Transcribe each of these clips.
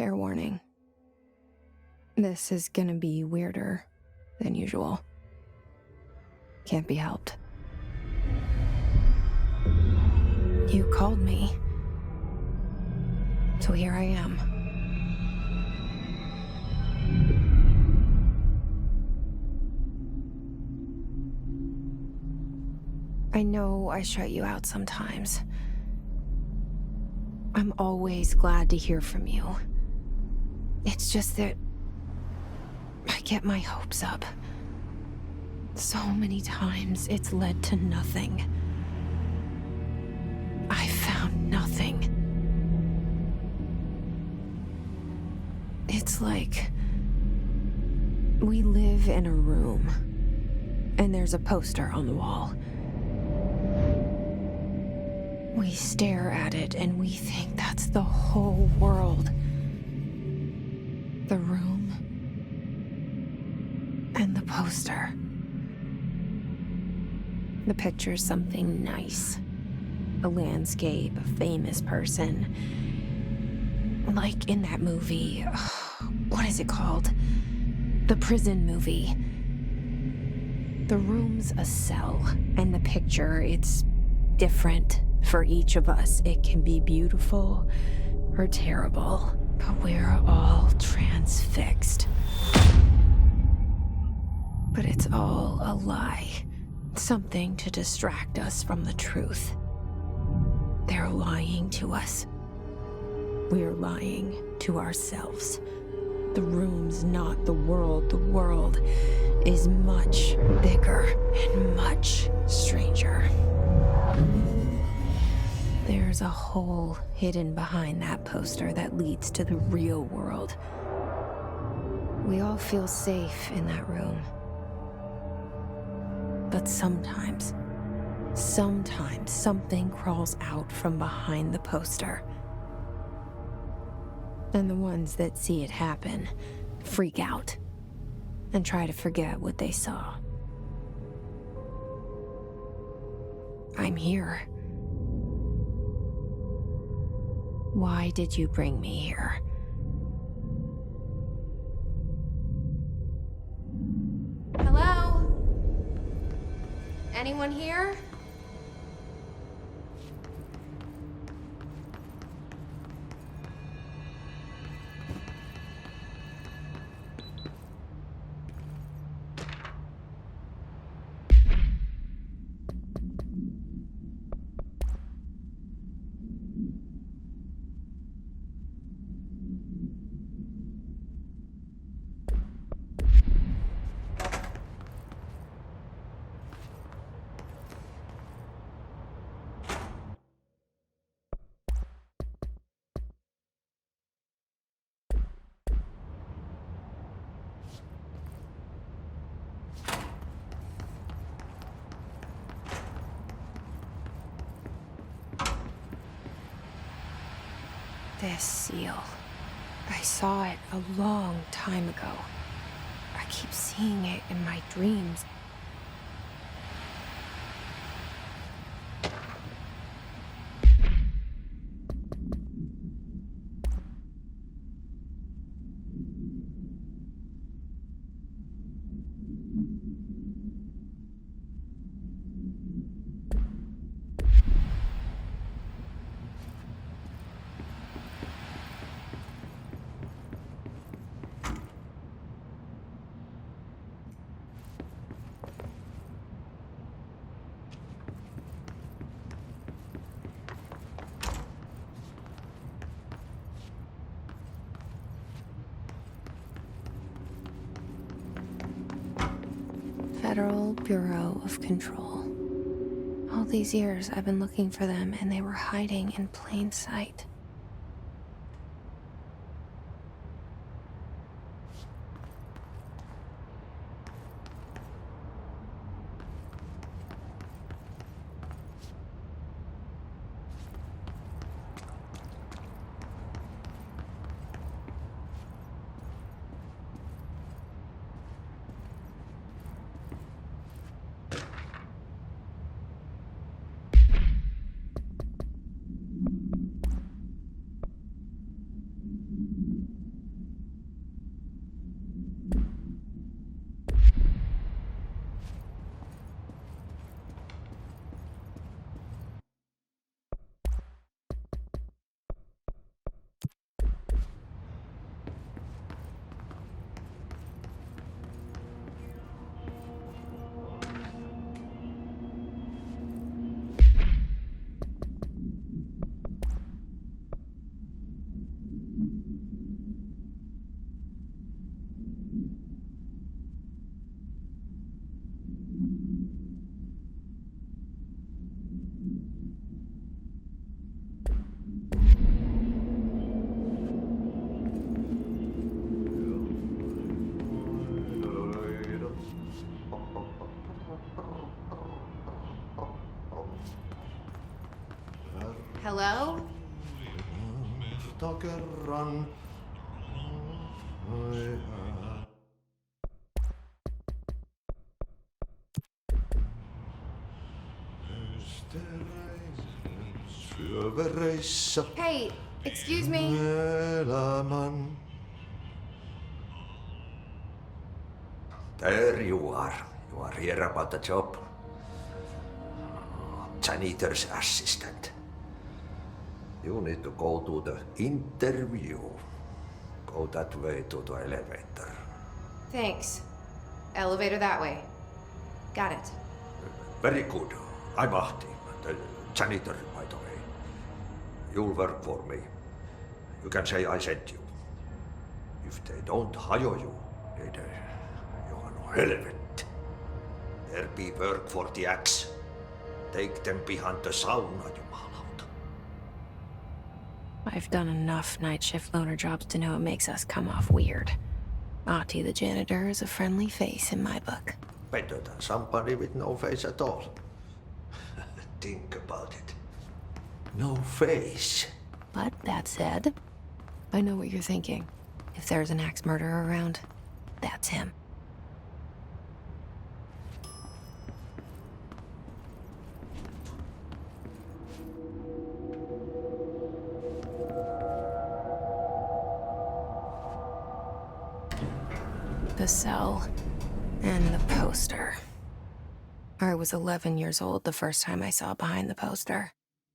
Fair warning. This is gonna be weirder than usual. Can't be helped. You called me. So here I am. I know I shut you out sometimes. I'm always glad to hear from you. It's just that I get my hopes up. So many times it's led to nothing. I found nothing. It's like we live in a room, and there's a poster on the wall. We stare at it and we think that's the whole world. The room and the poster. The picture's something nice. A landscape, a famous person. Like in that movie, what is it called? The prison movie. The room's a cell, and the picture, it's different for each of us. It can be beautiful or terrible, but we're all transfixed. But it's all a lie. Something to distract us from the truth. They're lying to us. We're lying to ourselves. The room's not the world. The world is much bigger and much stranger. There's a hole hidden behind that poster that leads to the real world. We all feel safe in that room. But sometimes something crawls out from behind the poster. And the ones that see it happen freak out and try to forget what they saw. I'm here. Why did you bring me here? Hello? Anyone here? This seal. I saw it a long time ago. I keep seeing it in my dreams. Federal Bureau of Control. All these years I've been looking for them, and they were hiding in plain sight. Hello? Muista kerran. Syövereissä Hey, excuse me. elämän. There you are. You are here about the job. Janitor's assistant. You need to go to the interview. Go that way to the elevator. Thanks. Elevator that way. Got it. Very good. I'm Ahti, the janitor, by the way. You'll work for me. You can say I sent you. If they don't hire you, then you are no helvet. There be work for the axe. Take them behind the sauna, jumalauta. I've done enough night shift loner jobs to know it makes us come off weird. Ahti the janitor is a friendly face in my book. Better than somebody with no face at all. Think about it. No face. But that said, I know what you're thinking. If there's an axe murderer around, that's him. The cell and the poster. I was 11 years old the first time I saw behind the poster.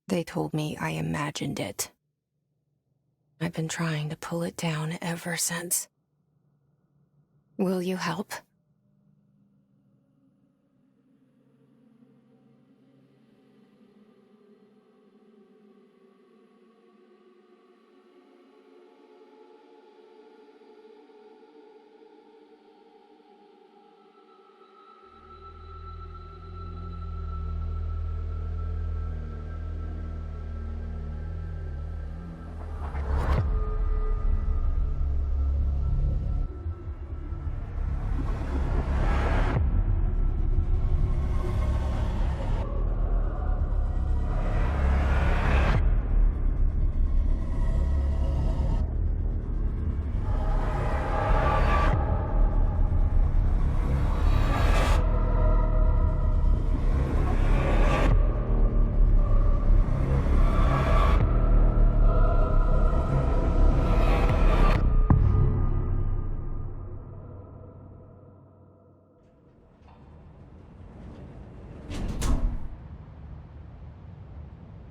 They told me I imagined it. I've been trying to pull it down ever since. Will you help?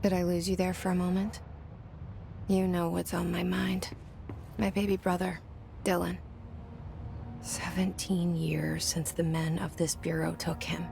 Did I lose you there for a moment? You know what's on my mind. My baby brother, Dylan. 17 years since the men of this bureau took him.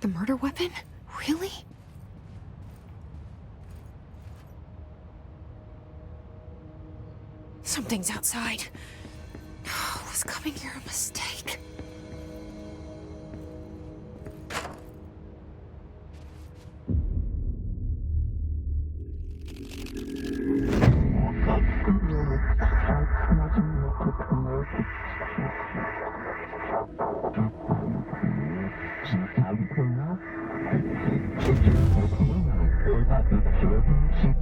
The murder weapon? Really? Something's outside. Was coming here a mistake?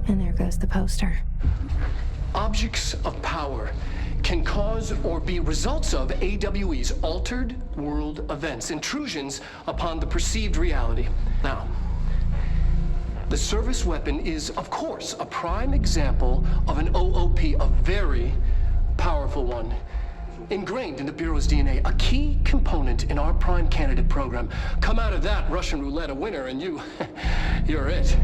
And there goes the poster. Objects of power can cause or be results of AWE's altered world events, intrusions upon the perceived reality. Now, the service weapon is, of course, a prime example of an OOP, a very powerful one, ingrained in the Bureau's DNA, a key component in our prime candidate program. Come out of that Russian roulette a winner and you're it.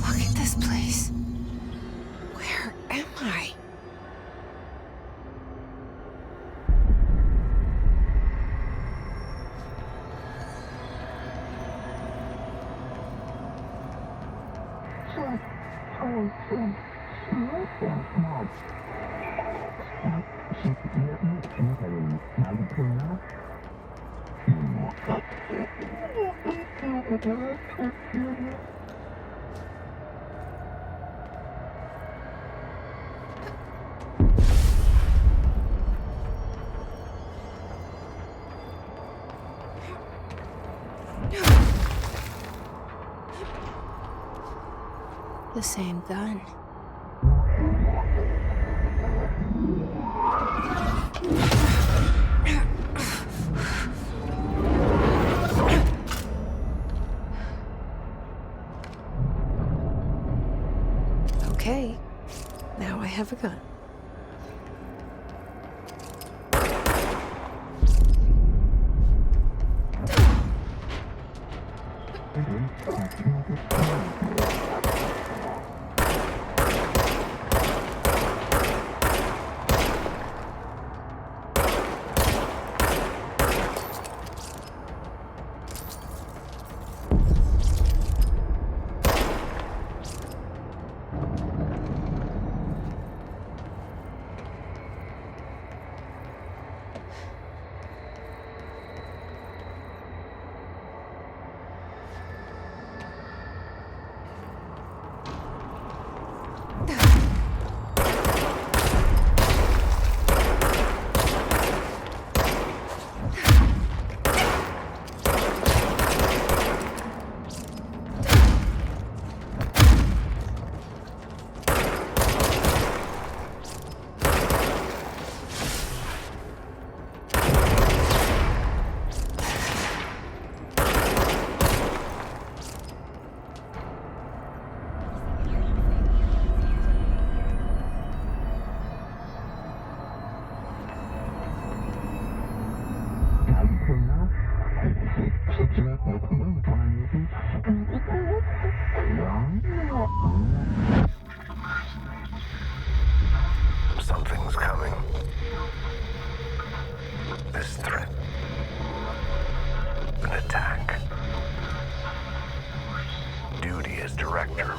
Look at this place. Where am I? The same gun. Okay, now I have a gun. Something's coming. This threat. An attack. Duty as director.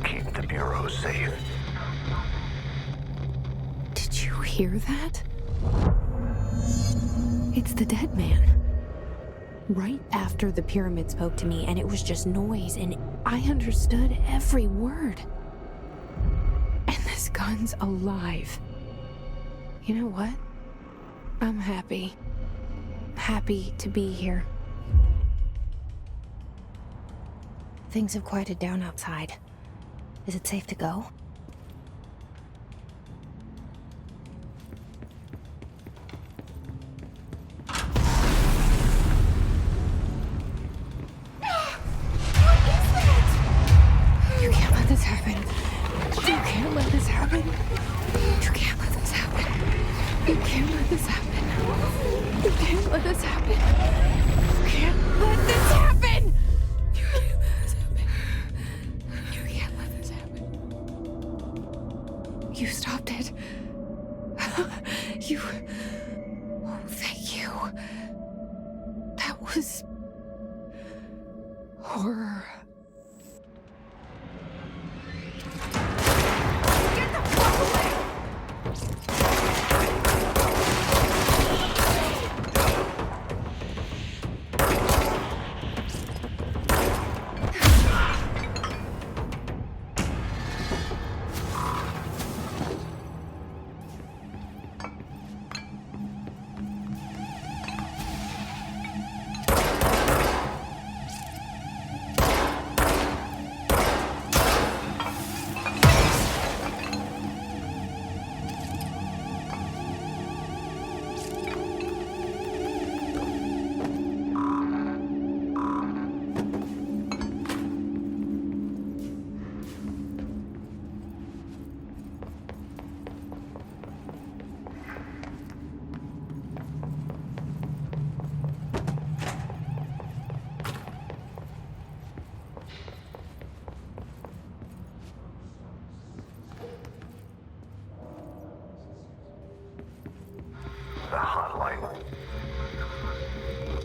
Keep the Bureau safe. Did you hear that? It's the dead man. Right after the pyramid spoke to me, and it was just noise, and I understood every word. And this gun's alive. You know what? I'm happy. Happy to be here. Things have quieted down outside. Is it safe to go? You can't let this happen. You can't let this happen. You can't let this happen. You can't let this happen. You can't let this happen. You can't let this happen. You can't let this happen. stopped it. You... Oh, thank you. That was... horror. Get the fuck away! The hotline.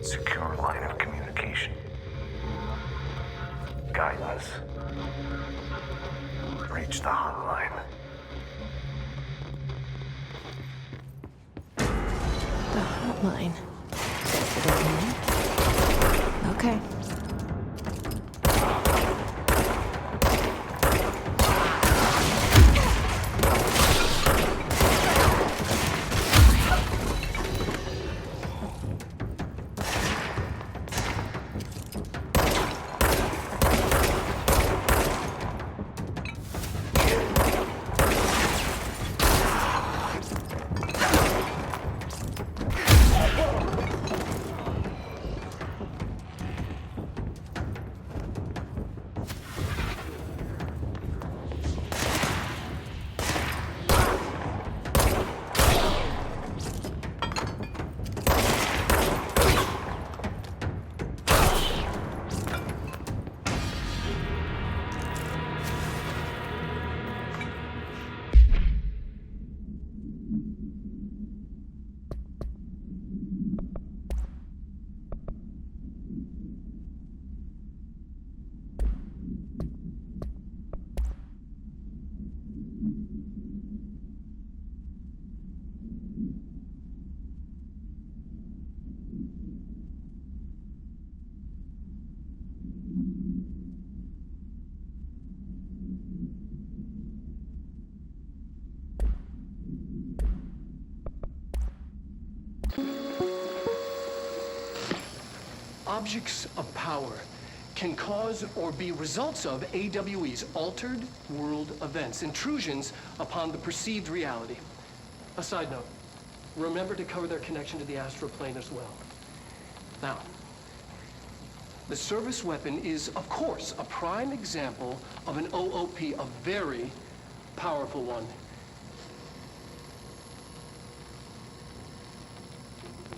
Secure line of communication. Guidance. Reach the hotline. The hotline. Okay. Objects of power can cause or be results of AWE's altered world events, intrusions upon the perceived reality. A side note, remember to cover their connection to the astral plane as well. Now, the service weapon is, of course, a prime example of an OOP, a very powerful one.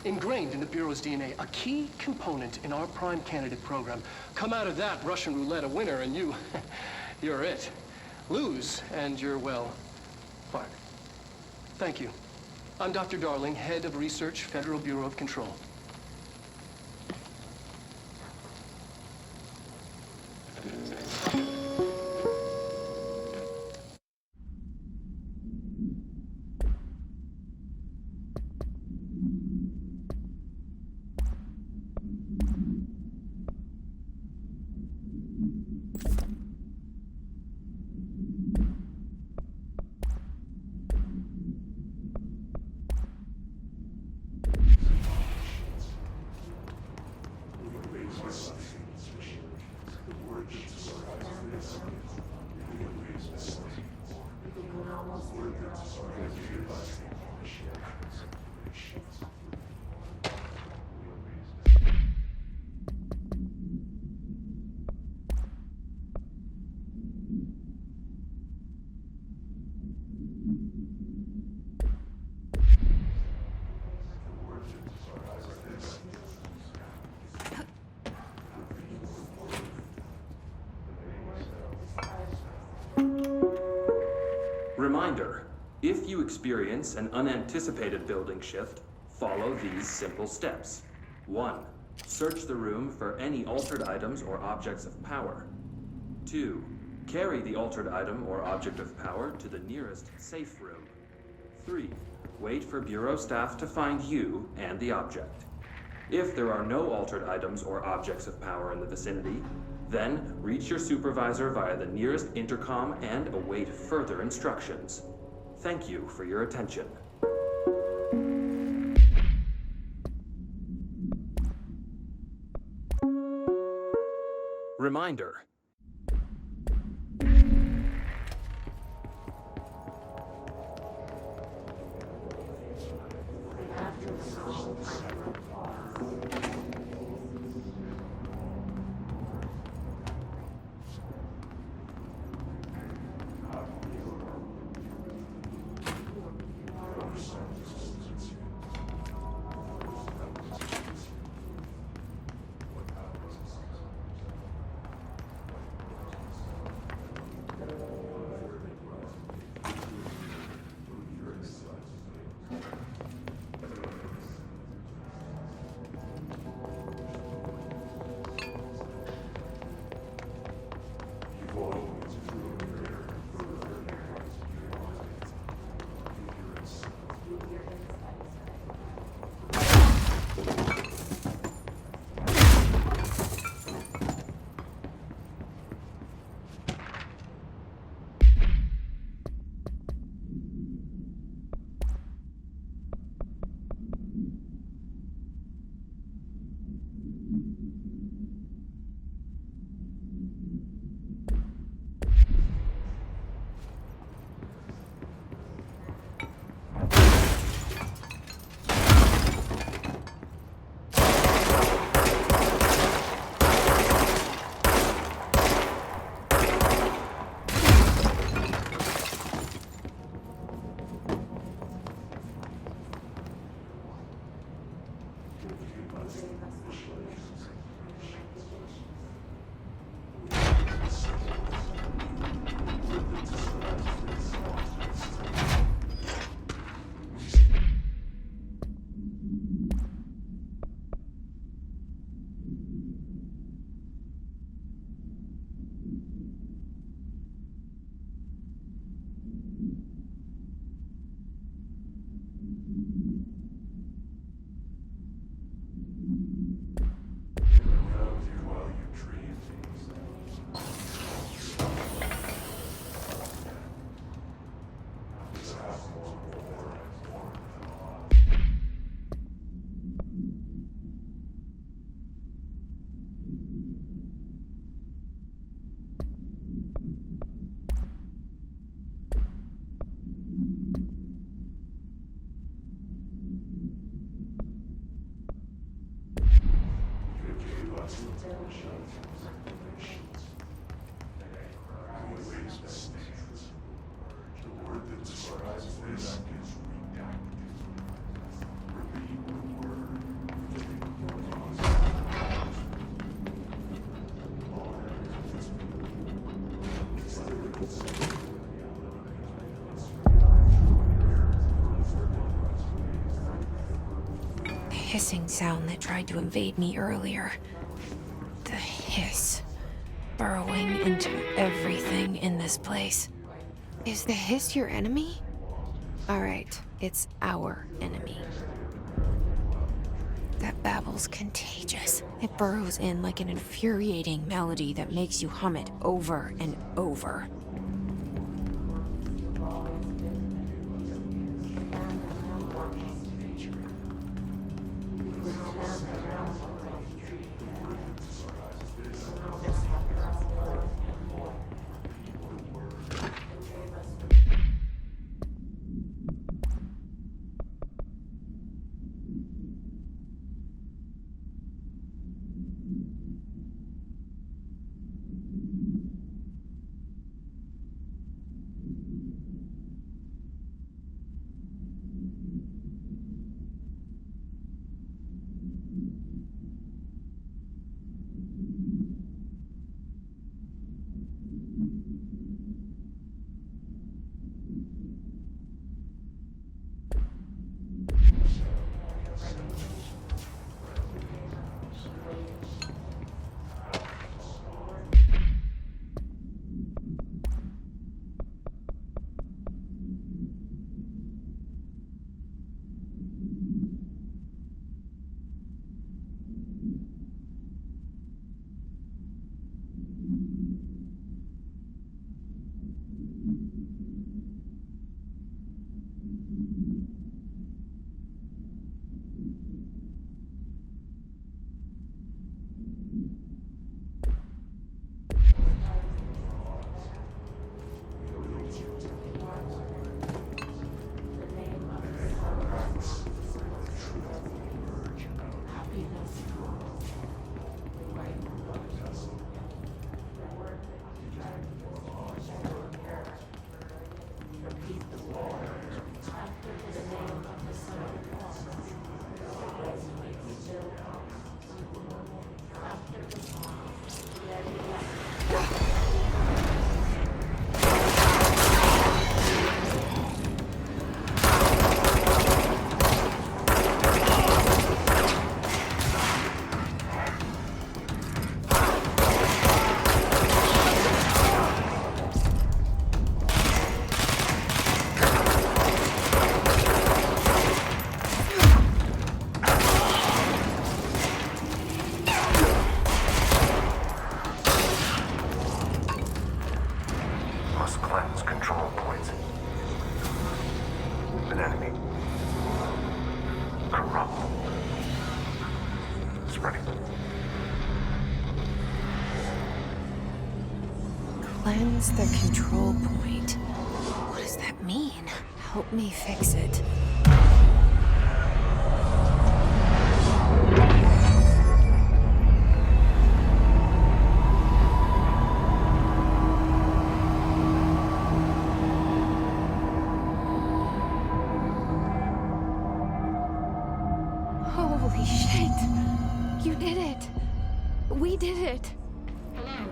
Ingrained in the Bureau's DNA, a key component in our prime candidate program. Come out of that Russian roulette a winner and you're it. Lose and you're, well, fired. Thank you. I'm Dr. Darling, Head of Research, Federal Bureau of Control. Reminder, If you experience an unanticipated building shift, follow these simple steps. 1. Search the room for any altered items or objects of power. 2. Carry the altered item or object of power to the nearest safe room. 3. Wait for Bureau staff to find you and the object. If there are no altered items or objects of power in the vicinity, then reach your supervisor via the nearest intercom and await further instructions. Thank you for your attention. Reminder. Hissing sound that tried to invade me earlier. The hiss. Burrowing into everything in this place. Is the hiss your enemy? Alright, it's our enemy. That babble's contagious. It burrows in like an infuriating melody that makes you hum it over and over. an enemy. Corrupt. Spreading. Cleanse the control point. What does that mean? Help me fix it. Holy shit! You did it! We did it! Hello?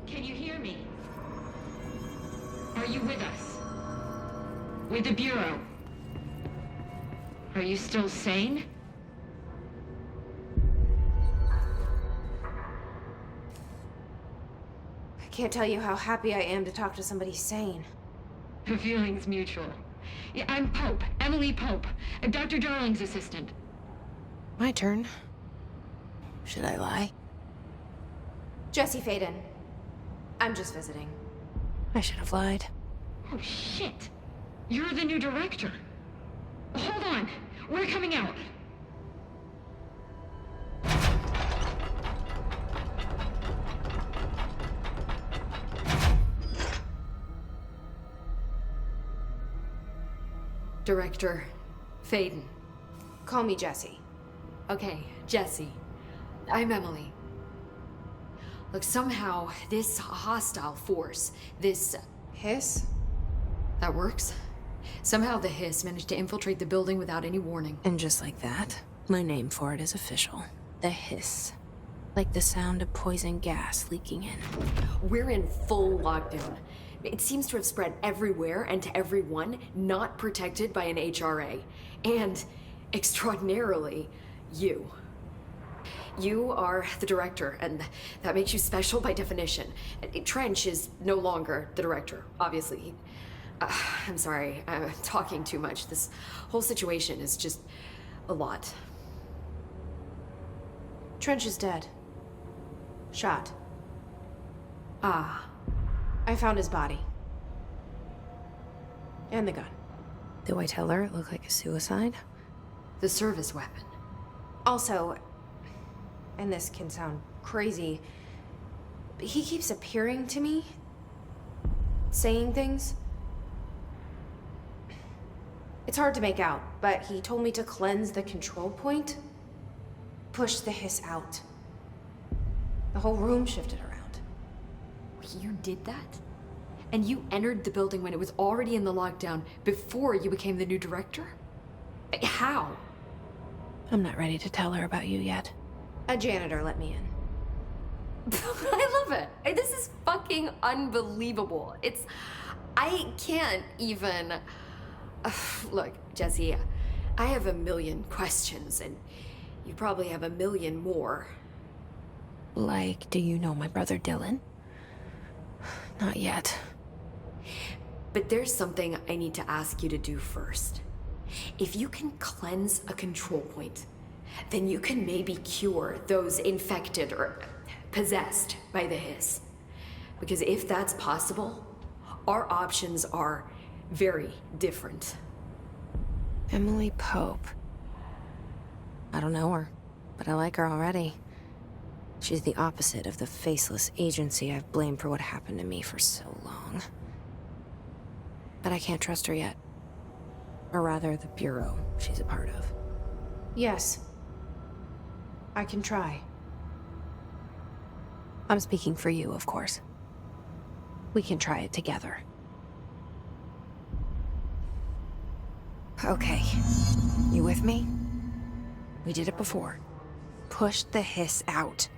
Can you hear me? Are you with us? With the Bureau? Are you still sane? I can't tell you how happy I am to talk to somebody sane. The feeling's mutual. Yeah, I'm Pope, Emily Pope, Dr. Darling's assistant. My turn. Should I lie? Jesse Faden. I'm just visiting. I should have lied. Oh, shit. You're the new director. Hold on. We're coming out. Director Faden. Call me Jesse. Okay, Jesse. I'm Emily. Look, somehow this hostile force, this... Hiss? that works? Somehow the Hiss managed to infiltrate the building without any warning. And just like that, my name for it is official. The hiss. Like the sound of poison gas leaking in. We're in full lockdown. It seems to have spread everywhere and to everyone not protected by an HRA. And, extraordinarily, you. You are the director, and that makes you special by definition. Trench is no longer the director, obviously. I'm sorry, I'm talking too much. This whole situation is just a lot. Trench is dead. Shot. Ah, I found his body. And the gun. Do I tell her it looked like a suicide? the service weapon. Also, and this can sound crazy, but he keeps appearing to me, saying things. It's hard to make out, but he told me to cleanse the control point, push the hiss out. The whole room shifted around. You did that? And you entered the building when it was already in the lockdown before you became the new director? How? I'm not ready to tell her about you yet. A janitor let me in. I love it. This is fucking unbelievable. I can't even... Look, Jesse, I have a million questions, and you probably have a million more. Like, do you know my brother Dylan? Not yet. But there's something I need to ask you to do first. If you can cleanse a control point, then you can maybe cure those infected or possessed by the hiss. Because if that's possible, our options are very different. Emily Pope. I don't know her, but I like her already. She's the opposite of the faceless agency I've blamed for what happened to me for so long. But I can't trust her yet. Or rather, the Bureau she's a part of. Yes. I can try. I'm speaking for you, of course. We can try it together. Okay. You with me? We did it before. Push the hiss out.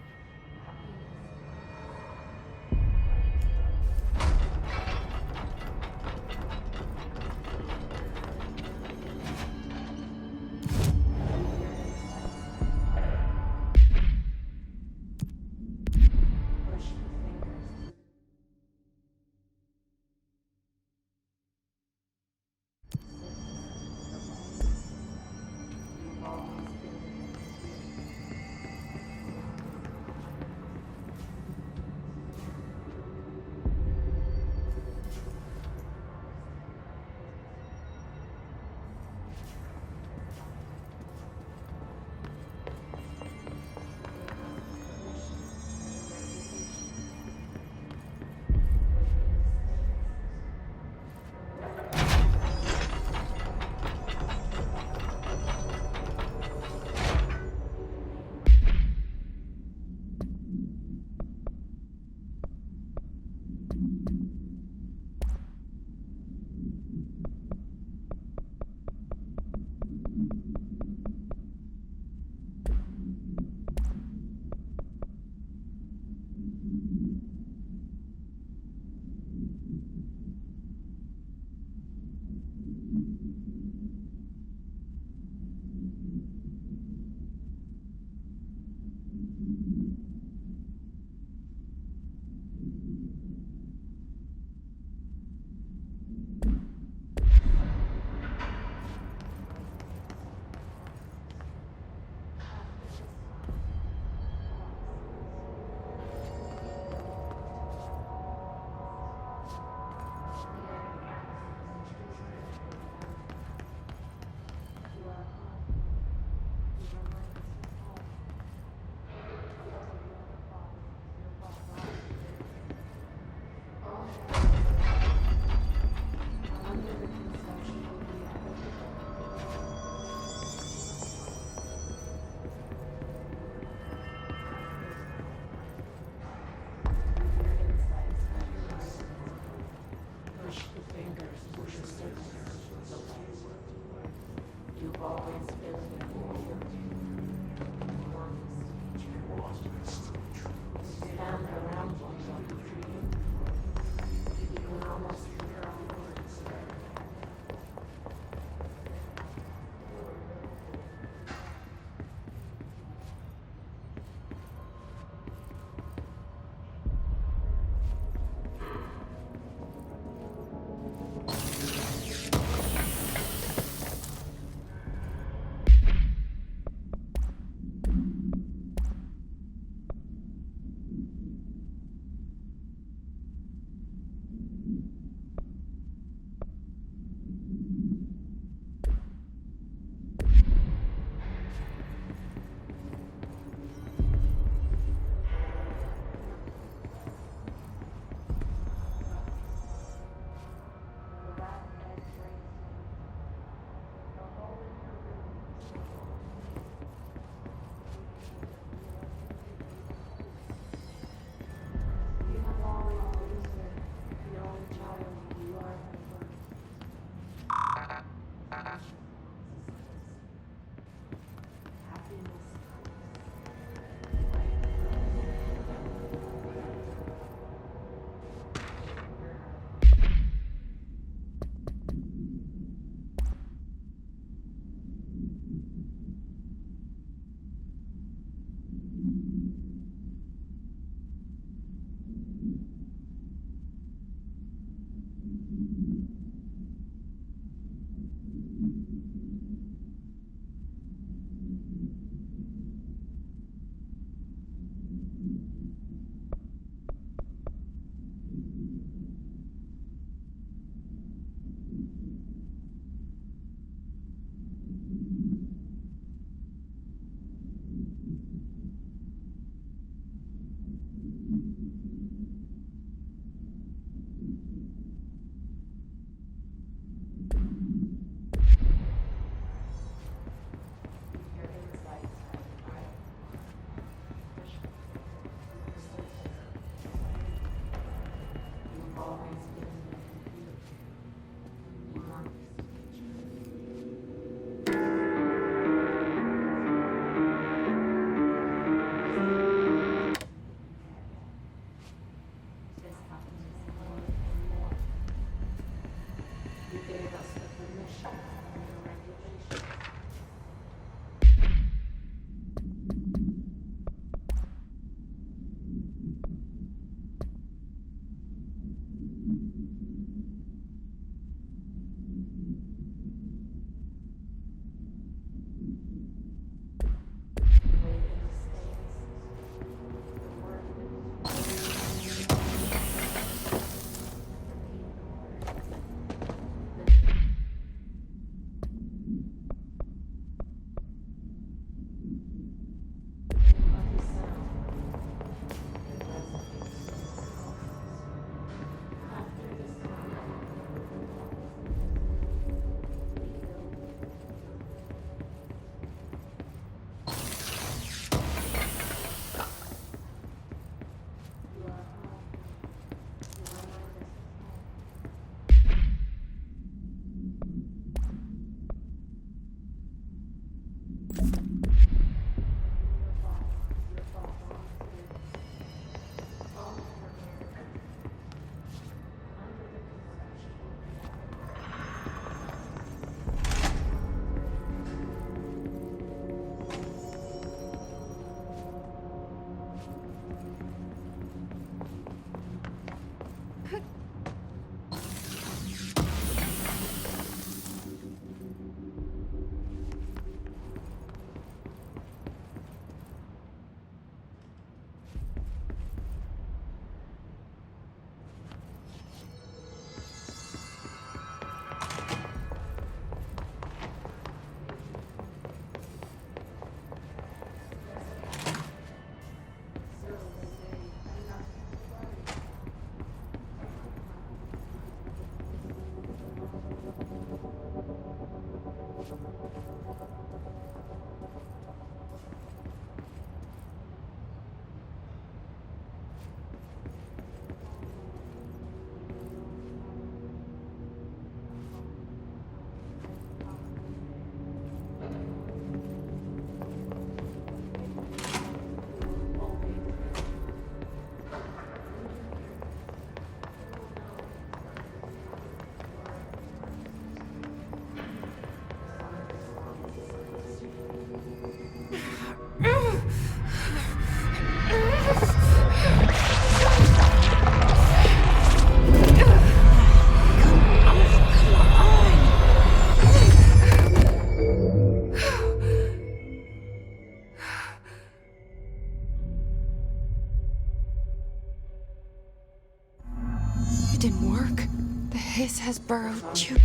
has burrowed you.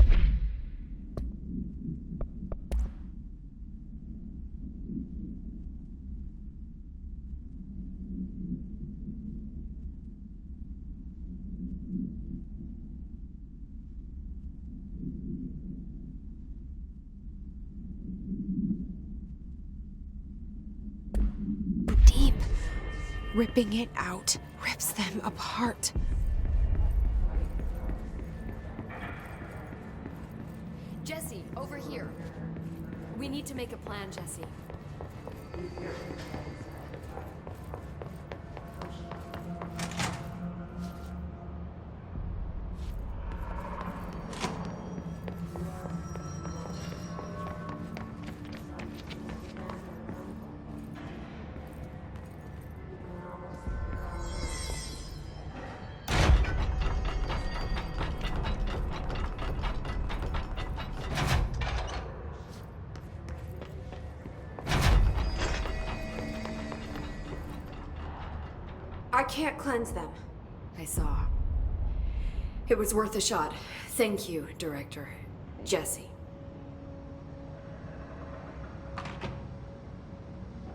Deep. Ripping it out rips them apart. Jesse, over here. We need to make a plan, Jesse. I can't cleanse them. I saw. It was worth a shot. Thank you, Director. Jesse.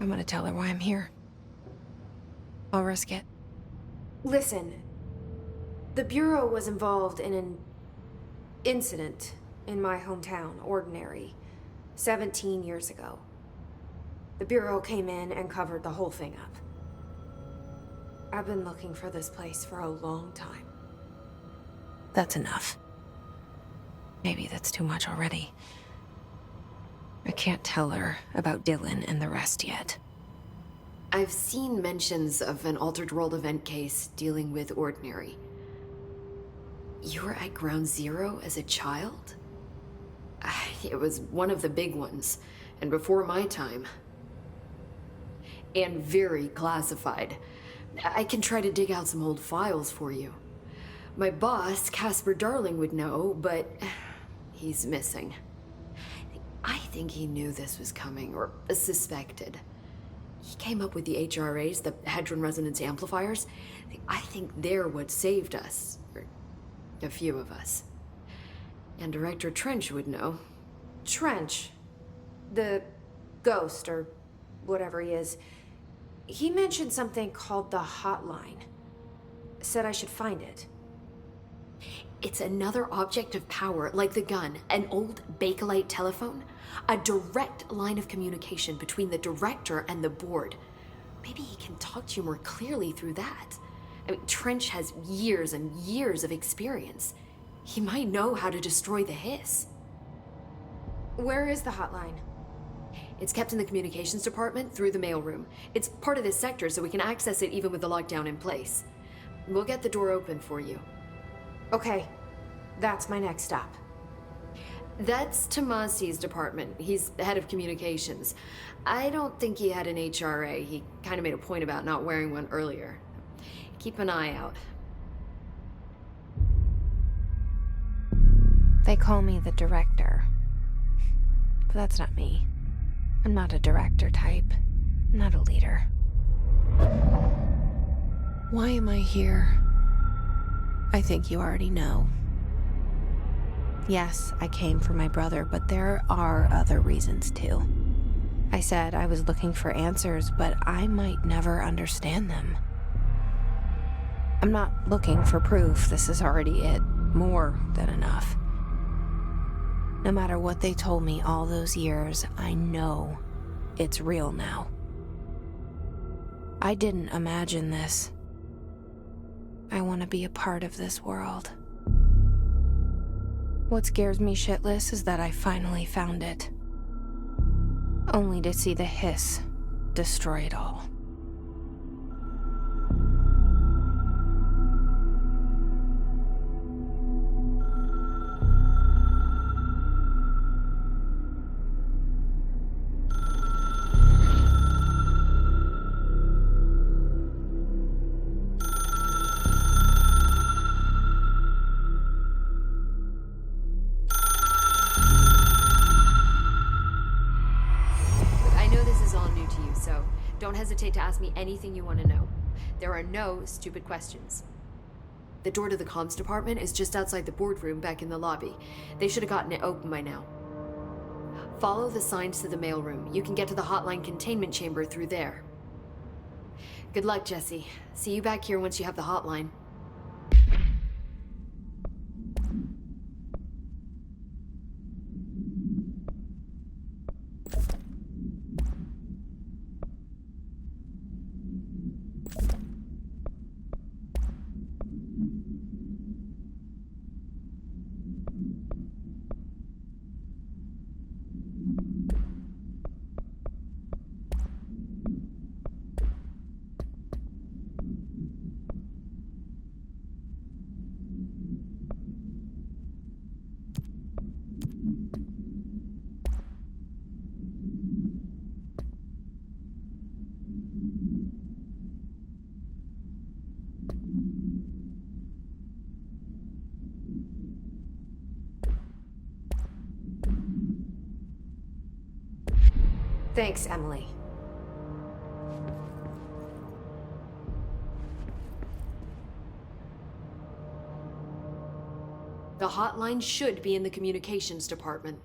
I'm gonna tell her why I'm here. I'll risk it. Listen, the Bureau was involved in an incident in my hometown, Ordinary, 17 years ago. The Bureau came in and covered the whole thing up. I've been looking for this place for a long time. That's enough. Maybe that's too much already. I can't tell her about Dylan and the rest yet. I've seen mentions of an Altered World event case dealing with Ordinary. You were at Ground Zero as a child? It was one of the big ones, and before my time. And very classified. I can try to dig out some old files for you. My boss, Casper Darling, would know, but he's missing. I think he knew this was coming, or suspected. He came up with the HRAs, the Hadron Resonance Amplifiers. I think they're what saved us. Or a few of us. And Director Trench would know. Trench, the ghost, or whatever he is, he mentioned something called the Hotline. Said I should find it. It's another object of power, like the gun, an old Bakelite telephone. A direct line of communication between the director and the board. Maybe he can talk to you more clearly through that. I mean, Trench has years and years of experience. He might know how to destroy the Hiss. Where is the Hotline? It's kept in the communications department through the mailroom. It's part of this sector, so we can access it even with the lockdown in place. We'll get the door open for you. Okay, that's my next stop. That's Tomasi's department. He's the head of communications. I don't think he had an HRA. He kind of made a point about not wearing one earlier. Keep an eye out. They call me the director. But that's not me. I'm not a director type. I'm not a leader. Why am I here? I think you already know. Yes, I came for my brother, but there are other reasons too. I said I was looking for answers, but I might never understand them. I'm not looking for proof. This is already it. More than enough. No matter what they told me all those years, I know it's real now. I didn't imagine this. I want to be a part of this world. What scares me shitless is that I finally found it. Only to see the Hiss destroy it all. Don't hesitate to ask me anything you want to know. There are no stupid questions. The door to the comms department is just outside the boardroom back in the lobby. They should have gotten it open by now. Follow the signs to the mailroom. You can get to the hotline containment chamber through there. Good luck, Jesse. See you back here once you have the hotline. Thanks, Emily. The hotline should be in the communications department.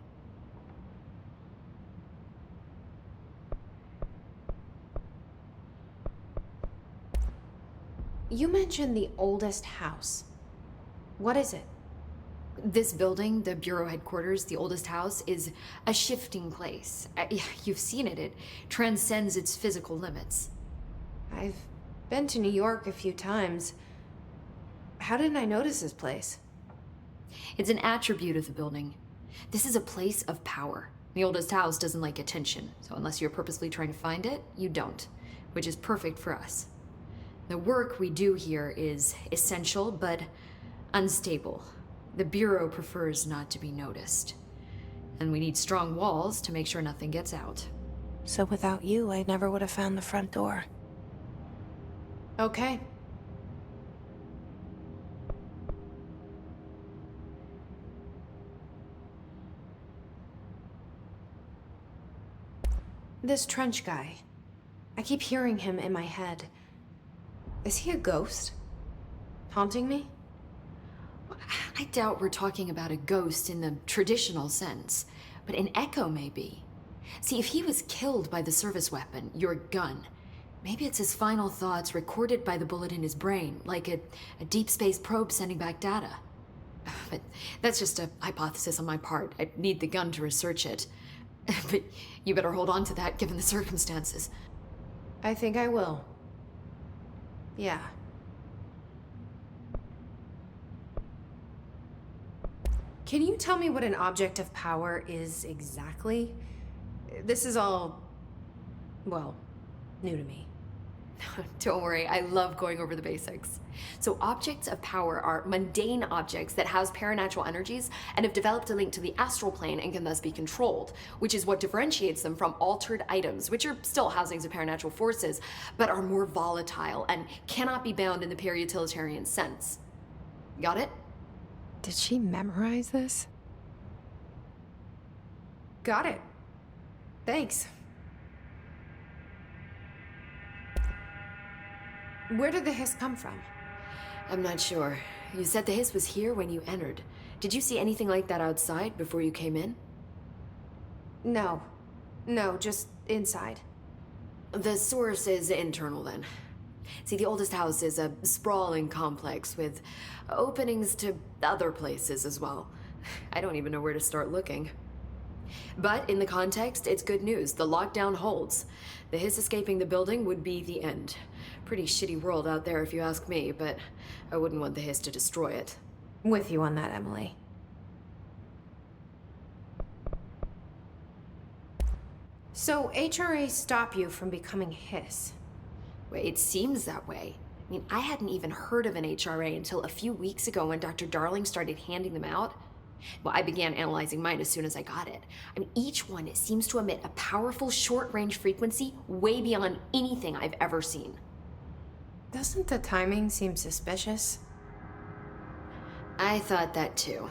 You mentioned the oldest house. What is it? This building, the Bureau headquarters, the oldest house, is a shifting place. You've seen it. It transcends its physical limits. I've been to New York a few times. How didn't I notice this place? It's an attribute of the building. This is a place of power. The oldest house doesn't like attention, so unless you're purposely trying to find it, you don't, which is perfect for us. The work we do here is essential, but unstable. The Bureau prefers not to be noticed. And we need strong walls to make sure nothing gets out. So without you, I never would have found the front door. Okay. This Trench guy. I keep hearing him in my head. Is he a ghost? Haunting me? I doubt we're talking about a ghost in the traditional sense, but an echo maybe. See, if he was killed by the service weapon, your gun, maybe it's his final thoughts recorded by the bullet in his brain, like a deep space probe sending back data. But that's just a hypothesis on my part. I'd need the gun to research it. But you better hold on to that given the circumstances. I think I will. Yeah. Can you tell me what an object of power is exactly? This is all, well, new to me. Don't worry, I love going over the basics. So objects of power are mundane objects that house paranatural energies and have developed a link to the astral plane and can thus be controlled, which is what differentiates them from altered items, which are still housings of paranatural forces, but are more volatile and cannot be bound in the peri-utilitarian sense. Got it? Did she memorize this? Got it. Thanks. Where did the hiss come from? I'm not sure. You said the hiss was here when you entered. Did you see anything like that outside before you came in? No. No, just inside. The source is internal then. See, the oldest house is a sprawling complex with openings to other places as well. I don't even know where to start looking. But in the context, it's good news. The lockdown holds. The hiss escaping the building would be the end. Pretty shitty world out there if you ask me, but I wouldn't want the hiss to destroy it. With you on that, Emily. So HRA stop you from becoming hiss? Well, it seems that way. I mean, I hadn't even heard of an HRA until a few weeks ago when Dr. Darling started handing them out. Well, I began analyzing mine as soon as I got it. I mean, each one seems to emit a powerful short-range frequency way beyond anything I've ever seen. Doesn't the timing seem suspicious? I thought that too.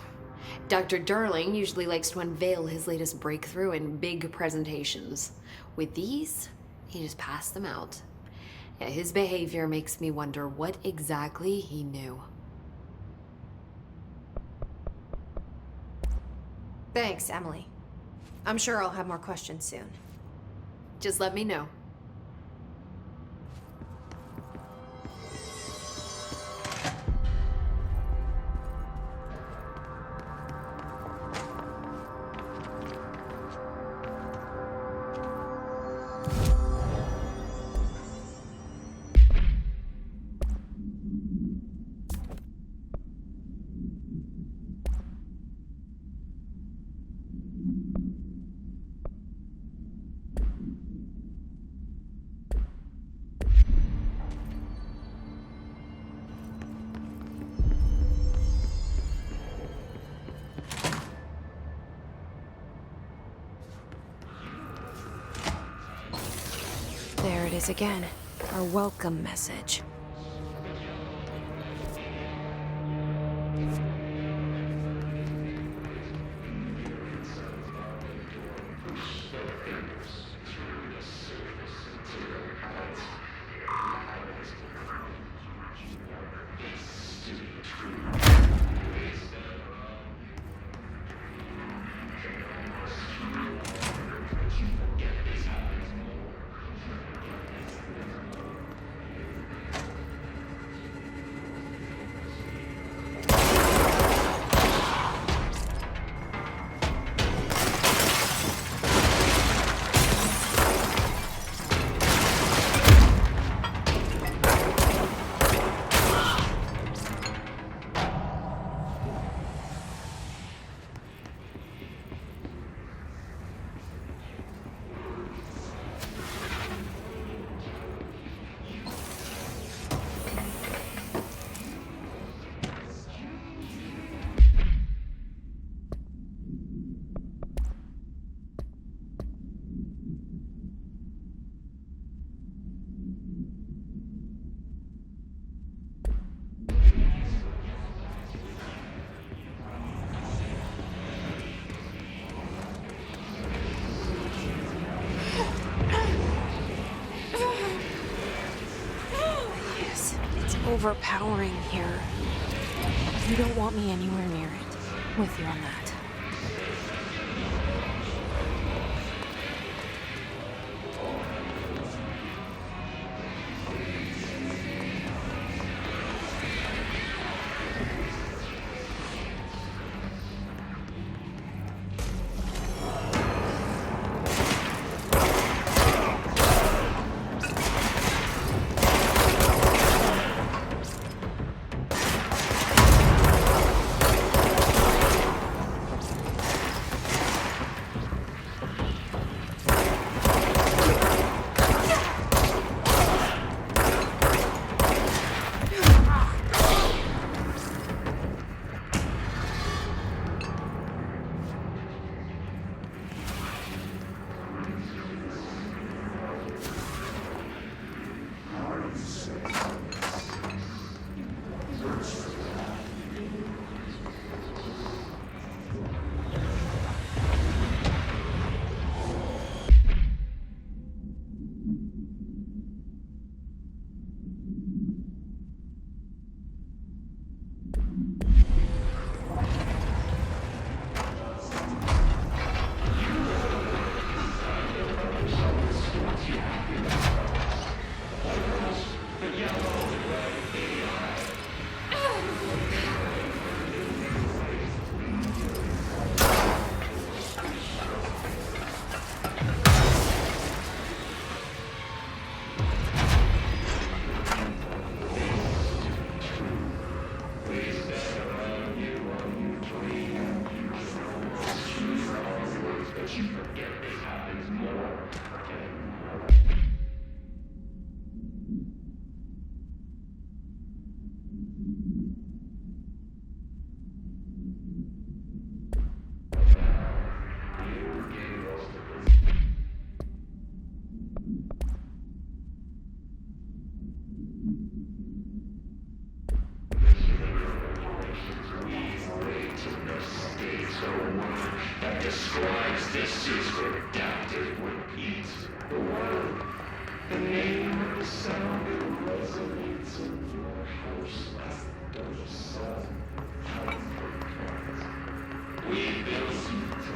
Dr. Darling usually likes to unveil his latest breakthrough in big presentations. With these, he just passed them out. Yeah, his behavior makes me wonder what exactly he knew. Thanks, Emily. I'm sure I'll have more questions soon. Just let me know. There it is again. Our welcome message. Overpowering here. You don't want me anywhere near it. With you on that. We built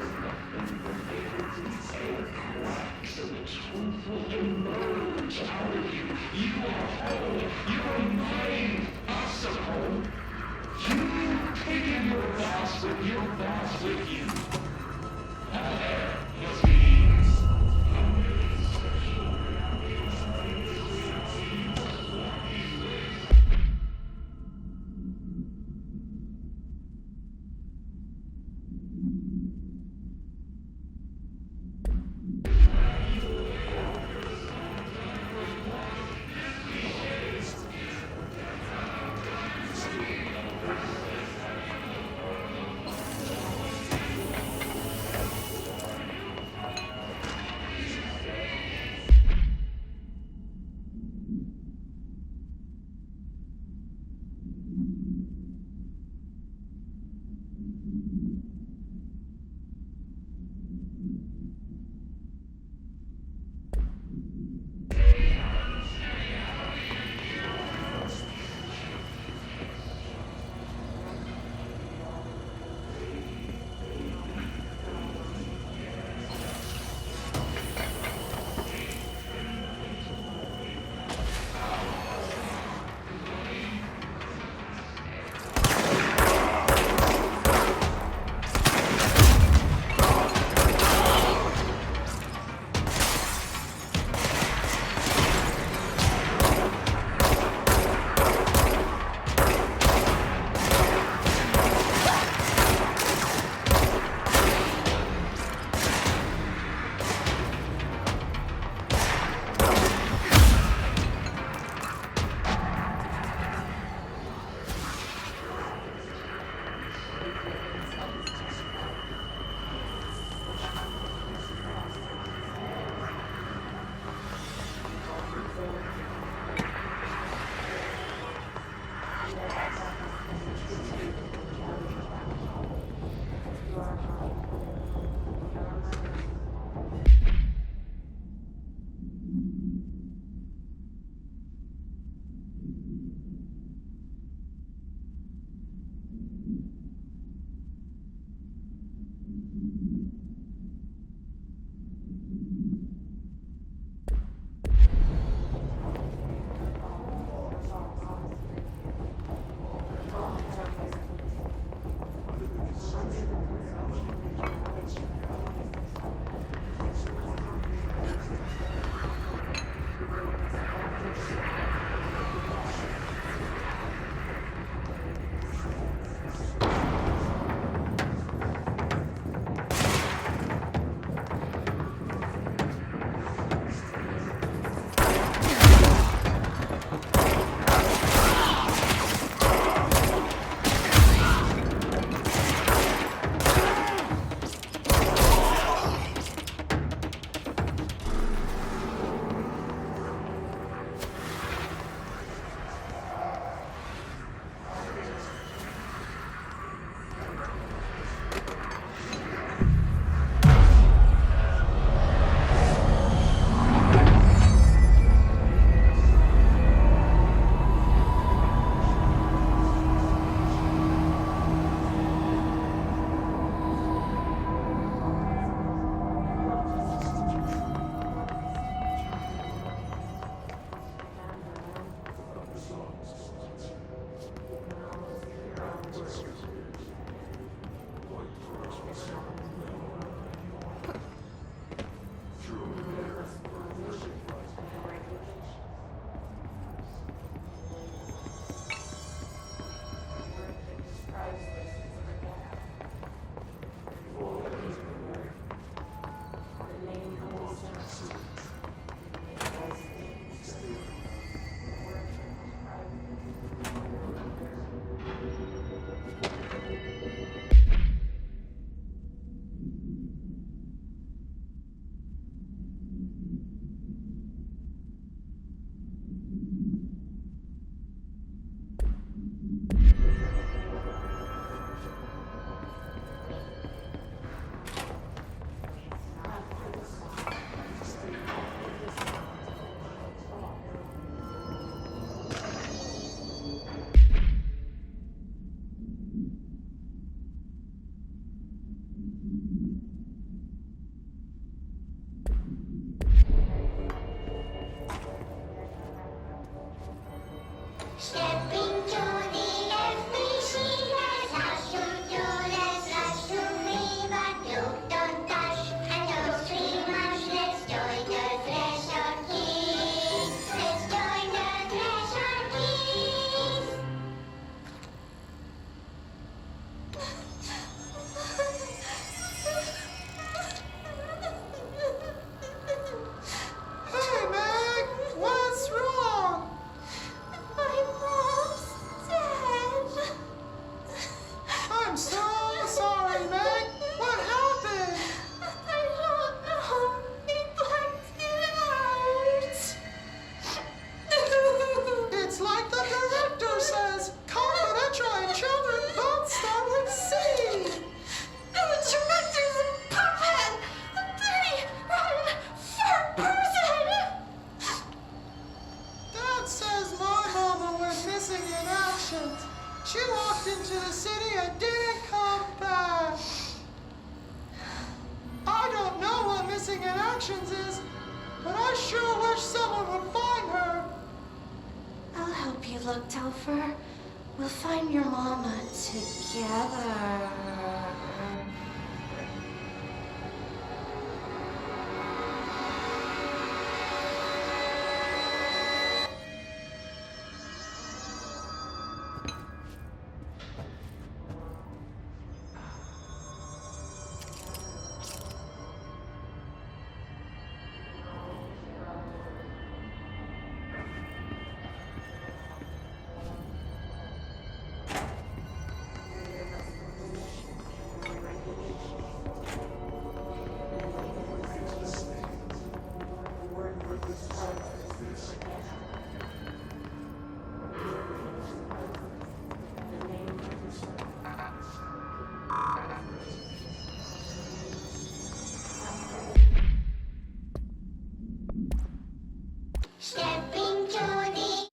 directions is, but I sure wish someone would find her. I'll help you look, Telfer. We'll find your mama together. Stepping to the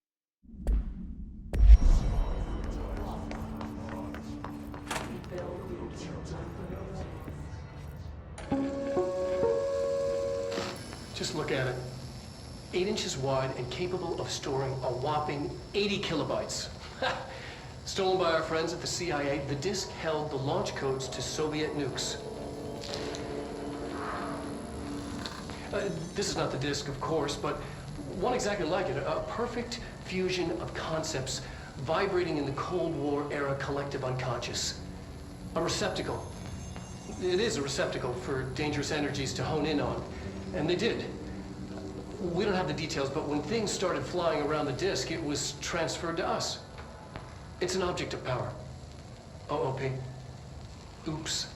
Just look at it. 8 inches wide and capable of storing a whopping 80 kilobytes. Stolen by our friends at the CIA, the disk held the launch codes to Soviet nukes. This is not the disk, of course, but one exactly like it. A perfect fusion of concepts vibrating in the Cold War era collective unconscious. A receptacle. It is a receptacle for dangerous energies to hone in on. And they did. We don't have the details, but when things started flying around the disk, it was transferred to us. It's an object of power. OOP. Oops.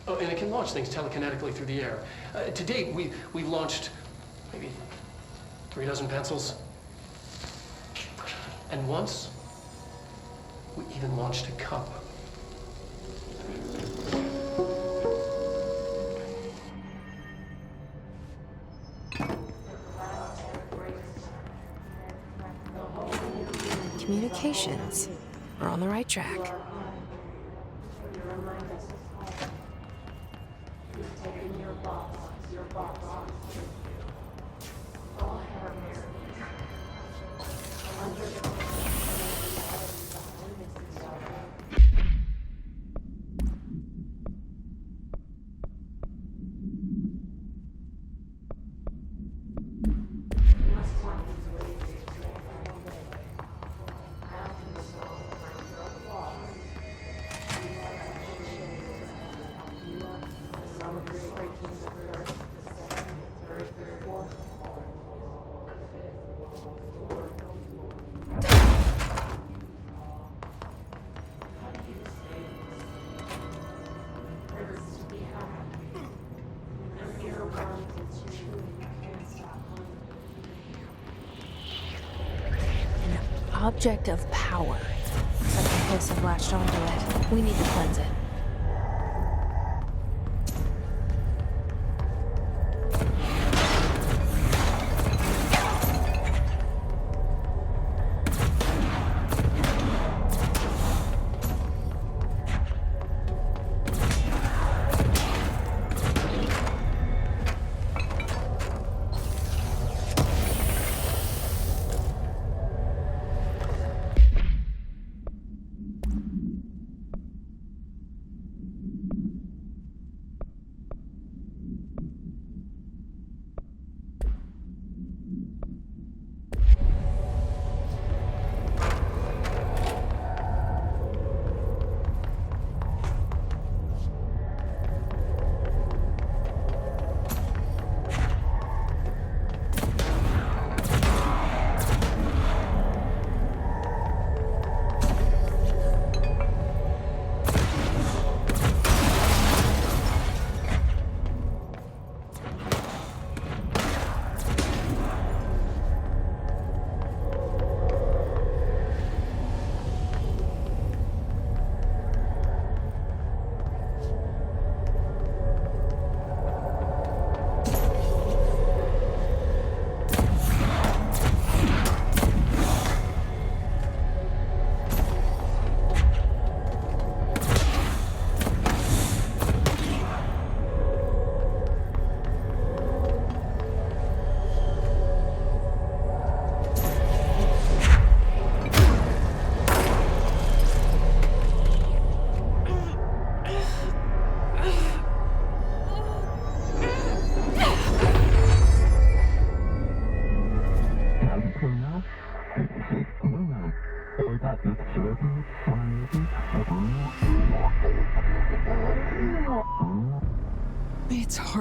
Oh, and it can launch things telekinetically through the air. To date, we've launched maybe 3 dozen pencils. And once, we even launched a cup. Communications. We're on the right track. Object of power. Looks like the hosts have latched onto it. We need to cleanse it.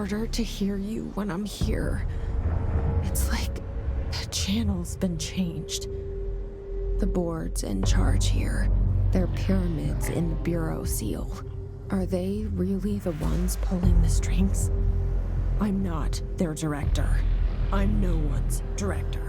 harder to hear you when I'm here. It's like the channel's been changed. The board's in charge here. They're pyramids in the Bureau seal. Are they really the ones pulling the strings? I'm not their director. I'm no one's director.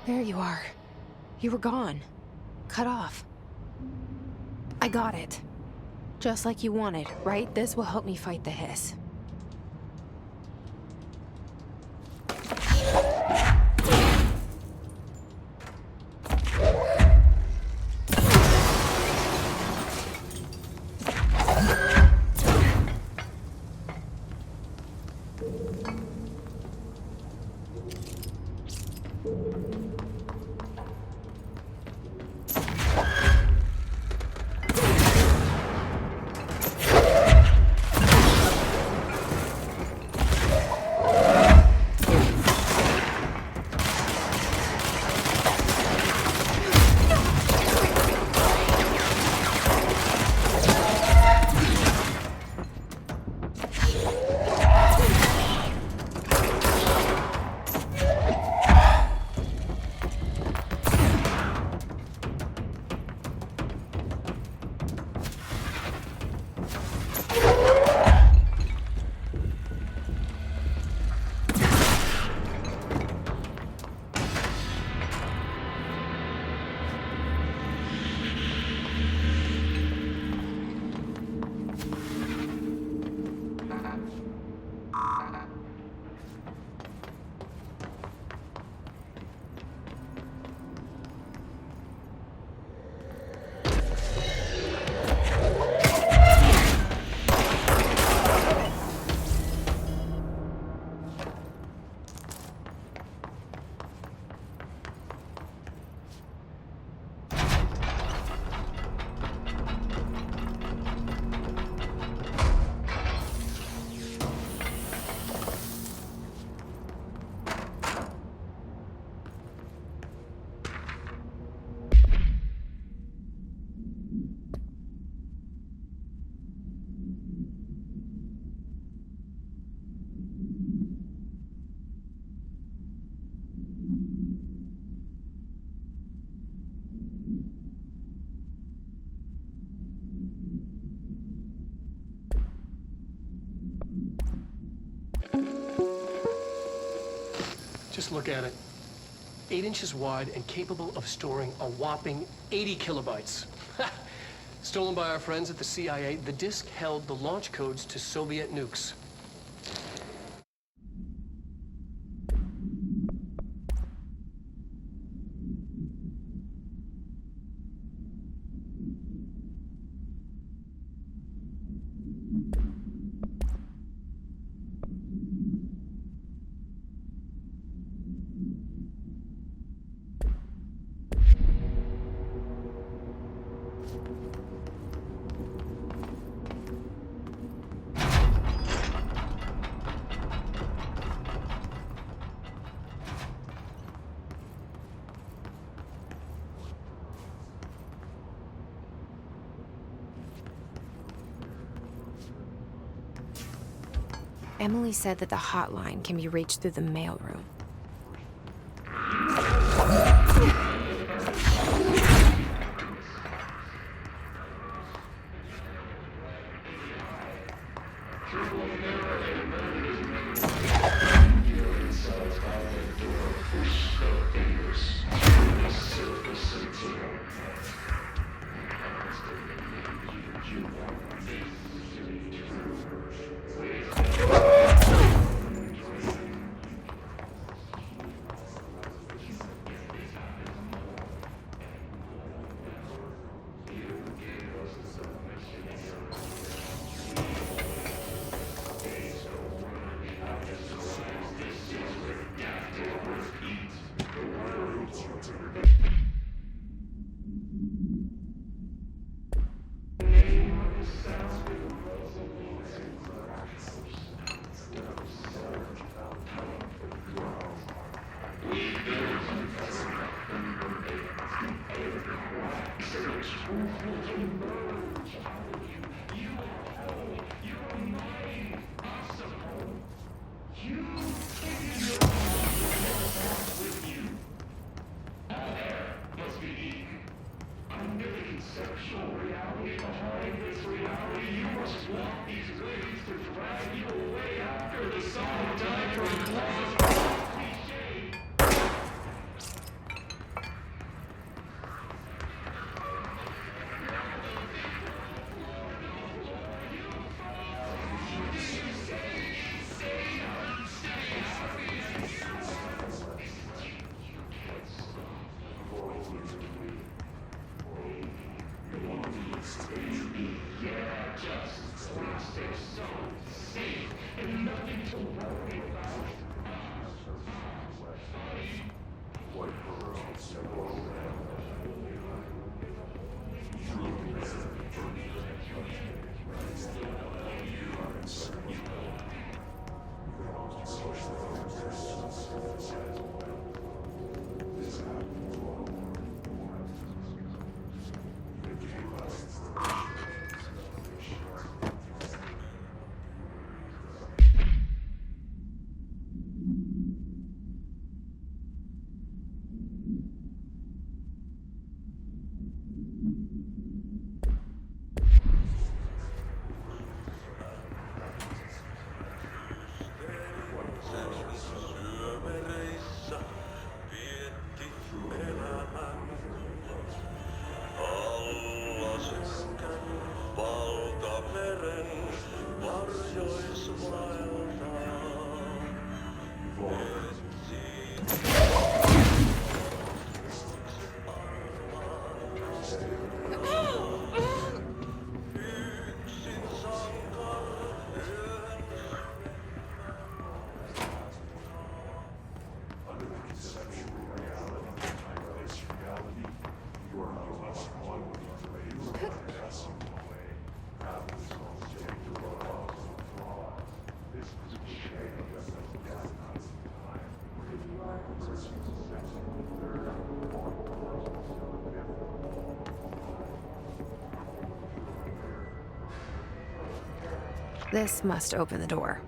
There you are. You were gone. Cut off. I got it. Just like you wanted, right? This will help me fight the hiss. Just look at it. 8 inches wide and capable of storing a whopping 80 kilobytes. Stolen by our friends at the CIA, the disk held the launch codes to Soviet nukes. Emily said that the hotline can be reached through the mailroom. This must open the door.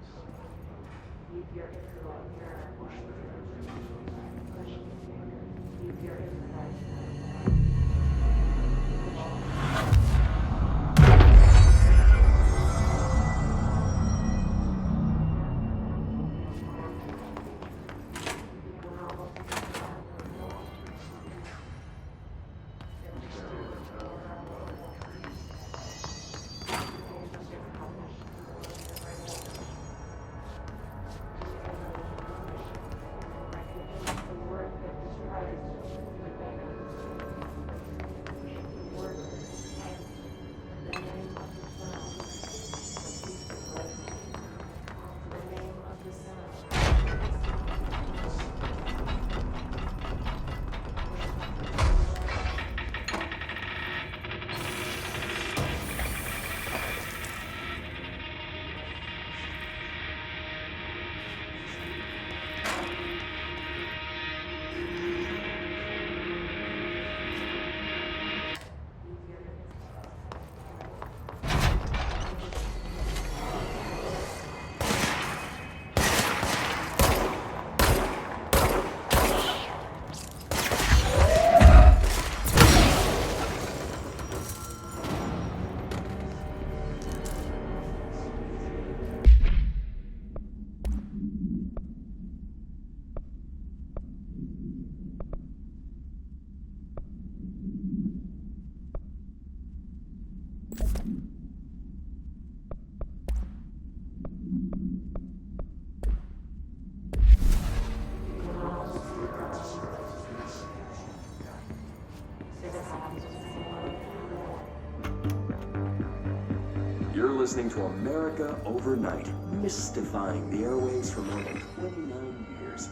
listening to America Overnight, mystifying the airwaves for more than 29 years.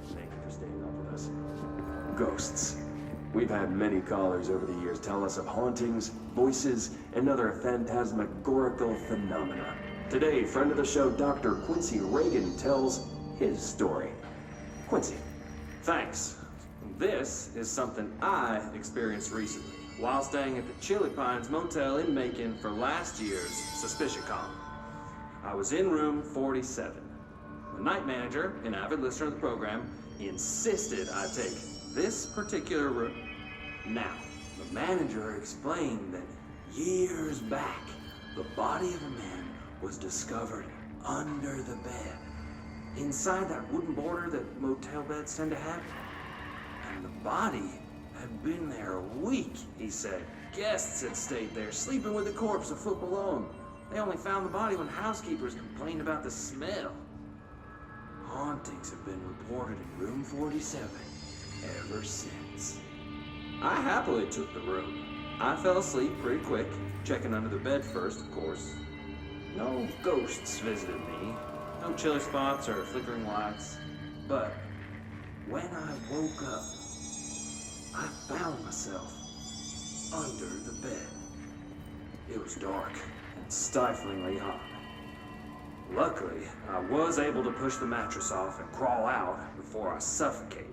Thank you for staying up with us. Ghosts. We've had many callers over the years tell us of hauntings, voices, and other phantasmagorical phenomena. Today, friend of the show, Dr. Quincy Reagan, tells his story. Quincy. Thanks. This is something I experienced recently while staying at the Chili Pines Motel in Macon for last year's SuspiciaCon. I was in room 47. The night manager, an avid listener of the program, insisted I take this particular room. Now, the manager explained that years back, the body of a man was discovered under the bed, inside that wooden border that motel beds tend to have. And the body had been there a week, he said. Guests had stayed there, sleeping with the corpse a foot below them. They only found the body when housekeepers complained about the smell. Hauntings have been reported in room 47 ever since. I happily took the room. I fell asleep pretty quick, checking under the bed first, of course. No ghosts visited me, no chilly spots or flickering lights. But when I woke up, I found myself under the bed. It was dark and stiflingly hot. Luckily, I was able to push the mattress off and crawl out before I suffocated.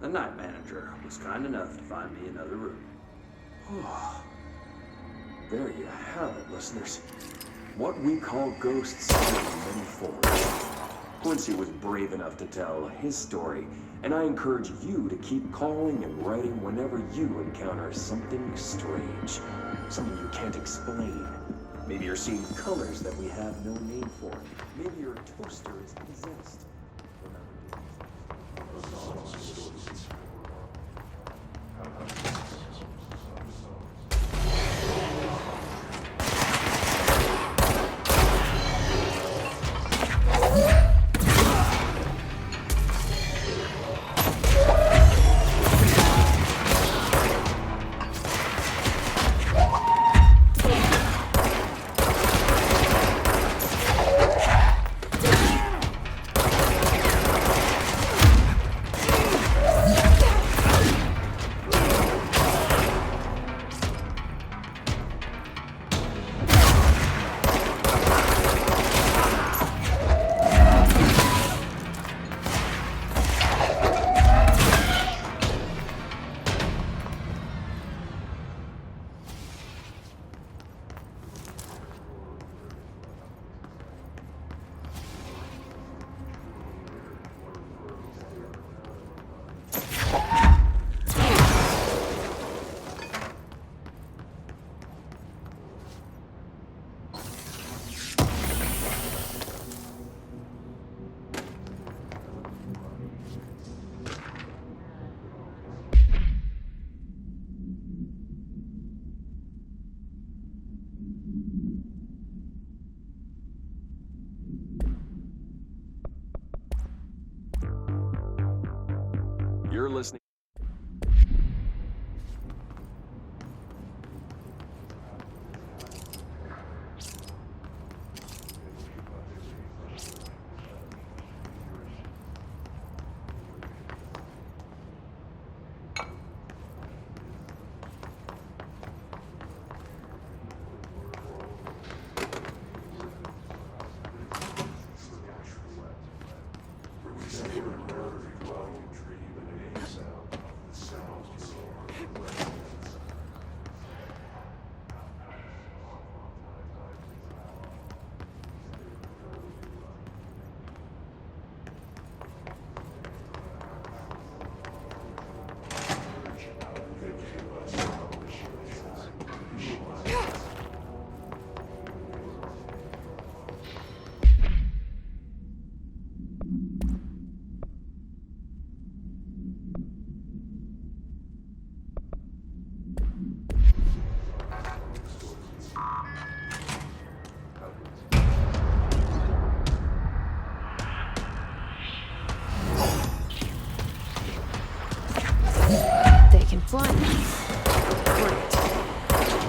The night manager was kind enough to find me another room. There you have it, listeners. What we call ghosts take many forms. Quincy was brave enough to tell his story, and I encourage you to keep calling and writing whenever you encounter something strange, something you can't explain. Maybe you're seeing colors that we have no name for. Maybe your toaster is possessed. You're listening. They can fly now. Great.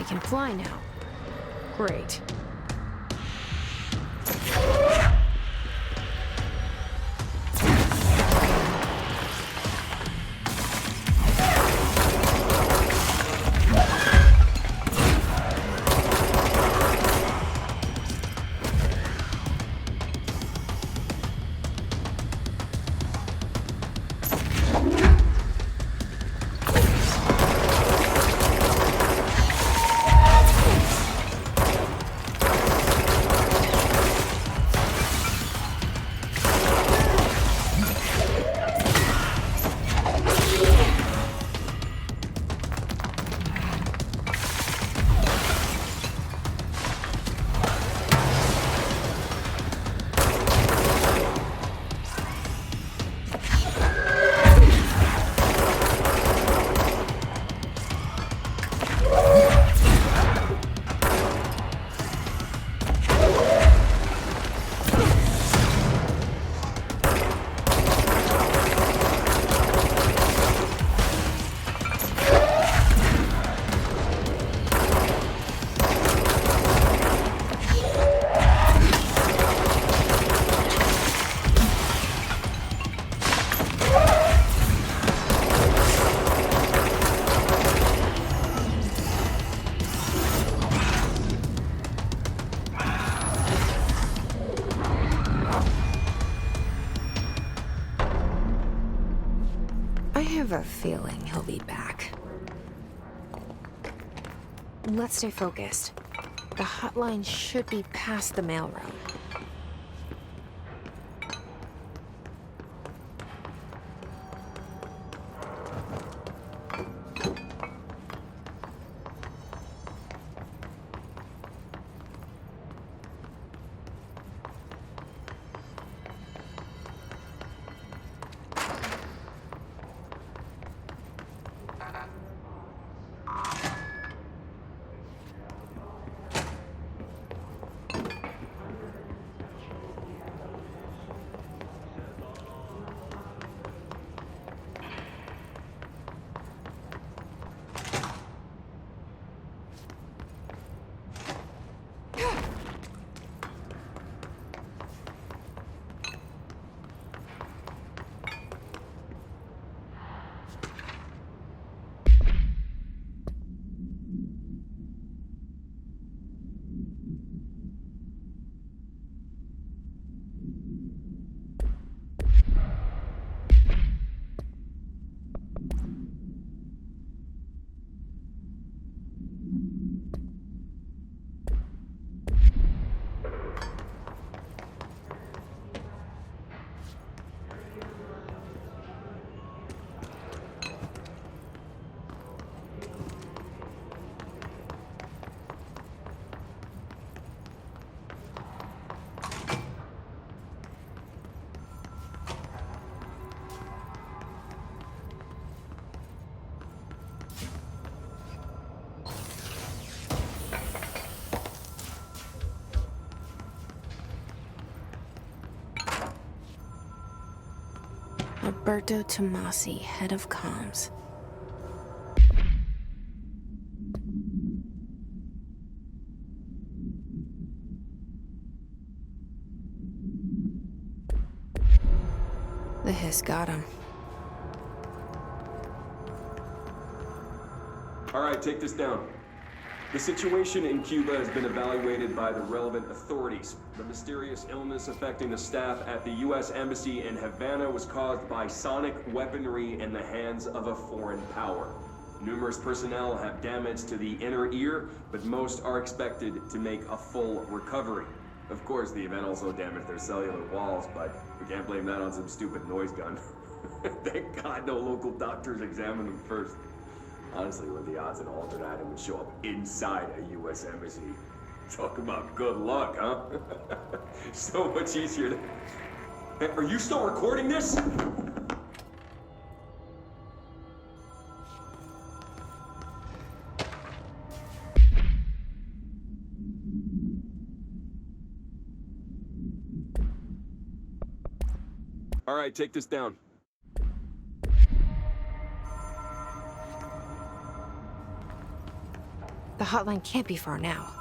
can fly now. Great. I have a feeling he'll be back. Let's stay focused. The hotline should be past the mailroom. Alberto Tomasi, head of comms. The hiss got him. All right, take this down. The situation in Cuba has been evaluated by the relevant authorities. The mysterious illness affecting the staff at the U.S. Embassy in Havana was caused by sonic weaponry in the hands of a foreign power. Numerous personnel have damage to the inner ear, but most are expected to make a full recovery. Of course, the event also damaged their cellular walls, but we can't blame that on some stupid noise gun. Thank God no local doctors examined them first. Honestly, what are the odds an altered item would show up inside a U.S. embassy? Talk about good luck, huh? So much easier to... Hey, are you still recording this? All right, take this down. The hotline can't be far now.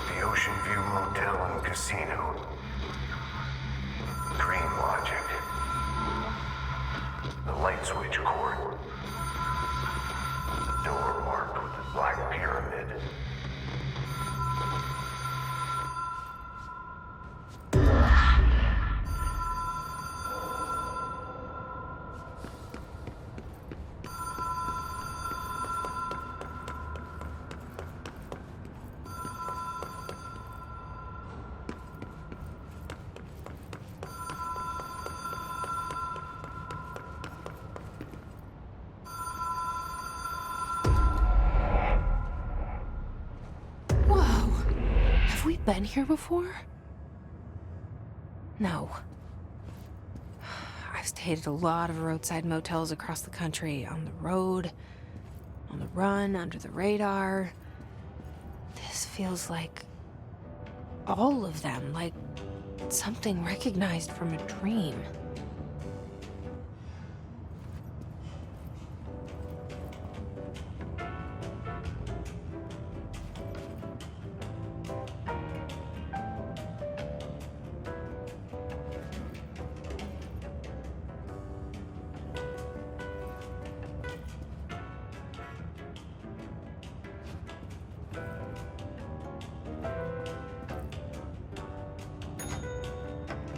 The Ocean View Motel and Casino. Dream Logic. The light switch cord. The door marked with the Black Pyramid. Have we been here before? No. I've stayed at a lot of roadside motels across the country, on the road, on the run, under the radar. This feels like all of them, like something recognized from a dream.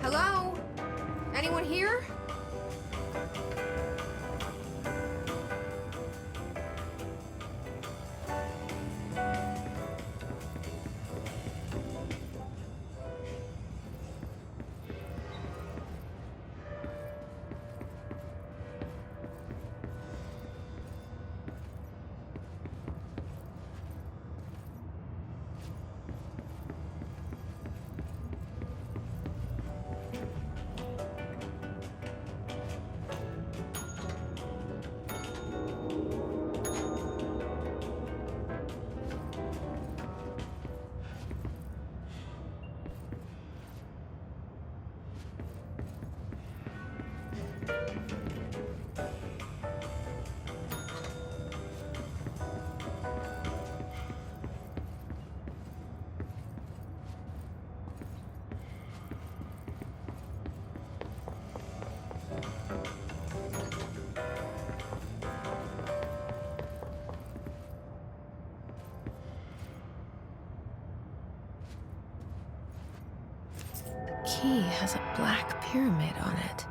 Hello? Anyone here? The key has a black pyramid on it.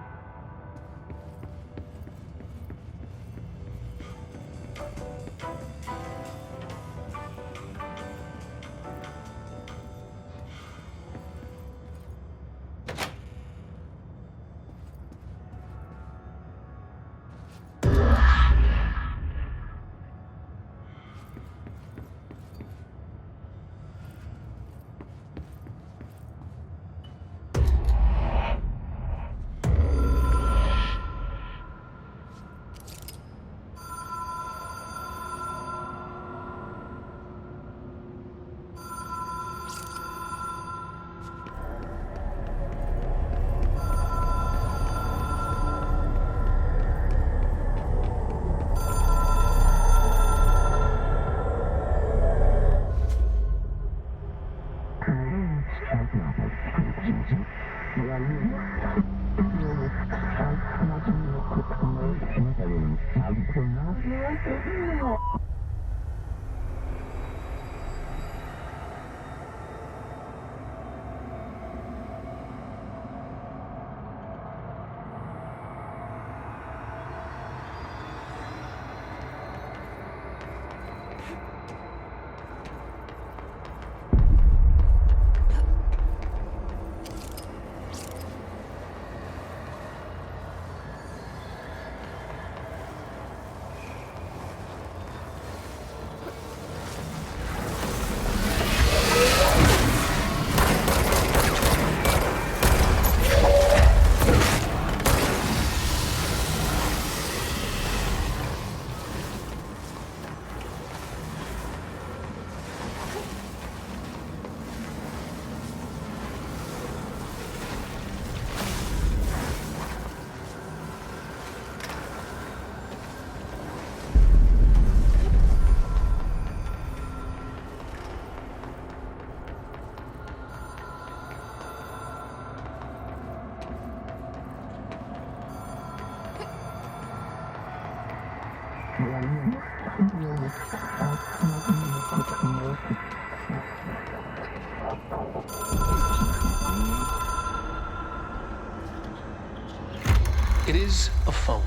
It is a phone.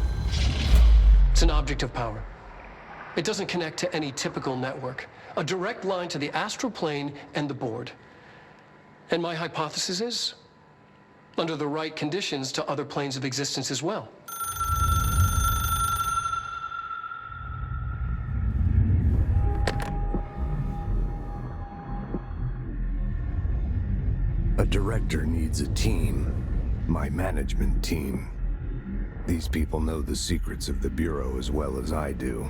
It's an object of power. It doesn't connect to any typical network. A direct line to the astral plane and the board. And my hypothesis is, under the right conditions, to other planes of existence as well. A director needs a team. My management team. These people know the secrets of the Bureau as well as I do.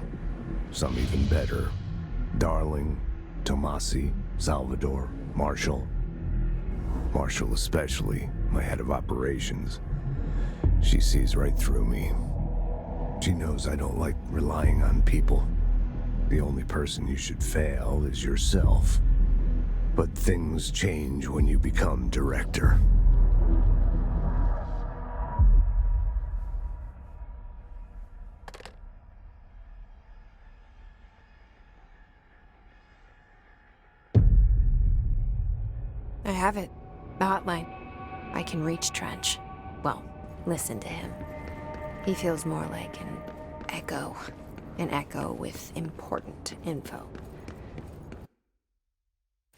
Some even better. Darling, Tomasi, Salvador, Marshall. Marshall especially, my head of operations. She sees right through me. She knows I don't like relying on people. The only person you should fail is yourself. But things change when you become director. I have it. The hotline. I can reach Trench. Well, listen to him. He feels more like an echo. An echo with important info.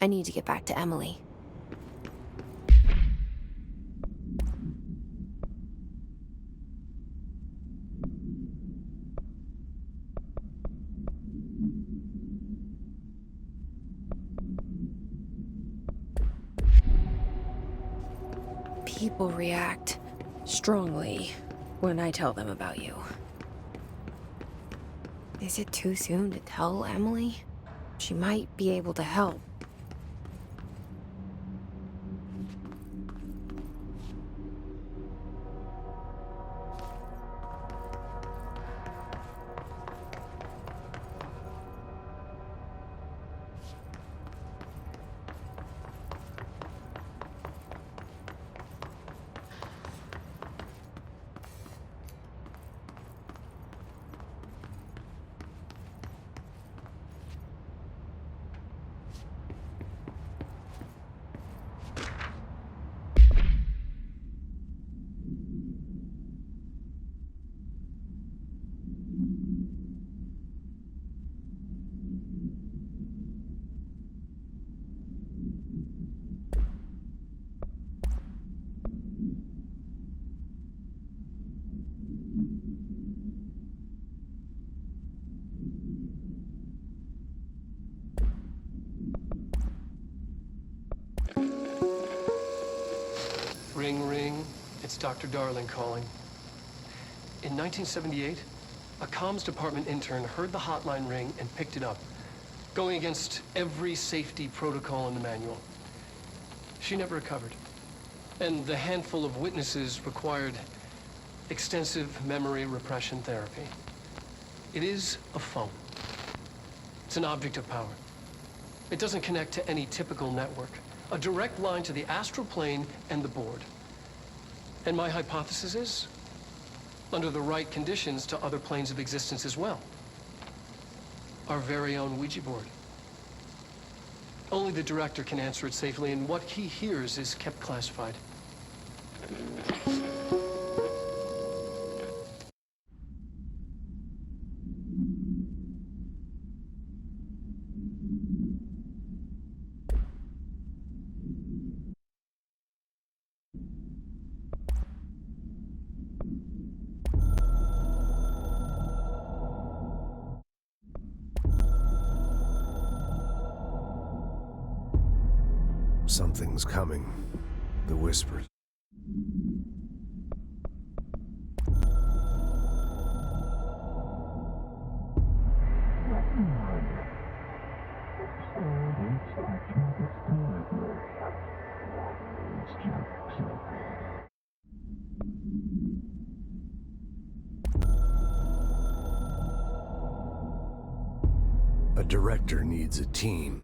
I need to get back to Emily. People react strongly when I tell them about you. Is it too soon to tell Emily? She might be able to help. Ring, ring. It's Dr. Darling calling. In 1978, a comms department intern heard the hotline ring and picked it up, going against every safety protocol in the manual. She never recovered. And the handful of witnesses required extensive memory repression therapy. It is a phone. It's an object of power. It doesn't connect to any typical network. A direct line to the astral plane and the board. And my hypothesis is, under the right conditions, to other planes of existence as well. Our very own Ouija board. Only the director can answer it safely, and what he hears is kept classified. Something's coming. The whispers. A director needs a team.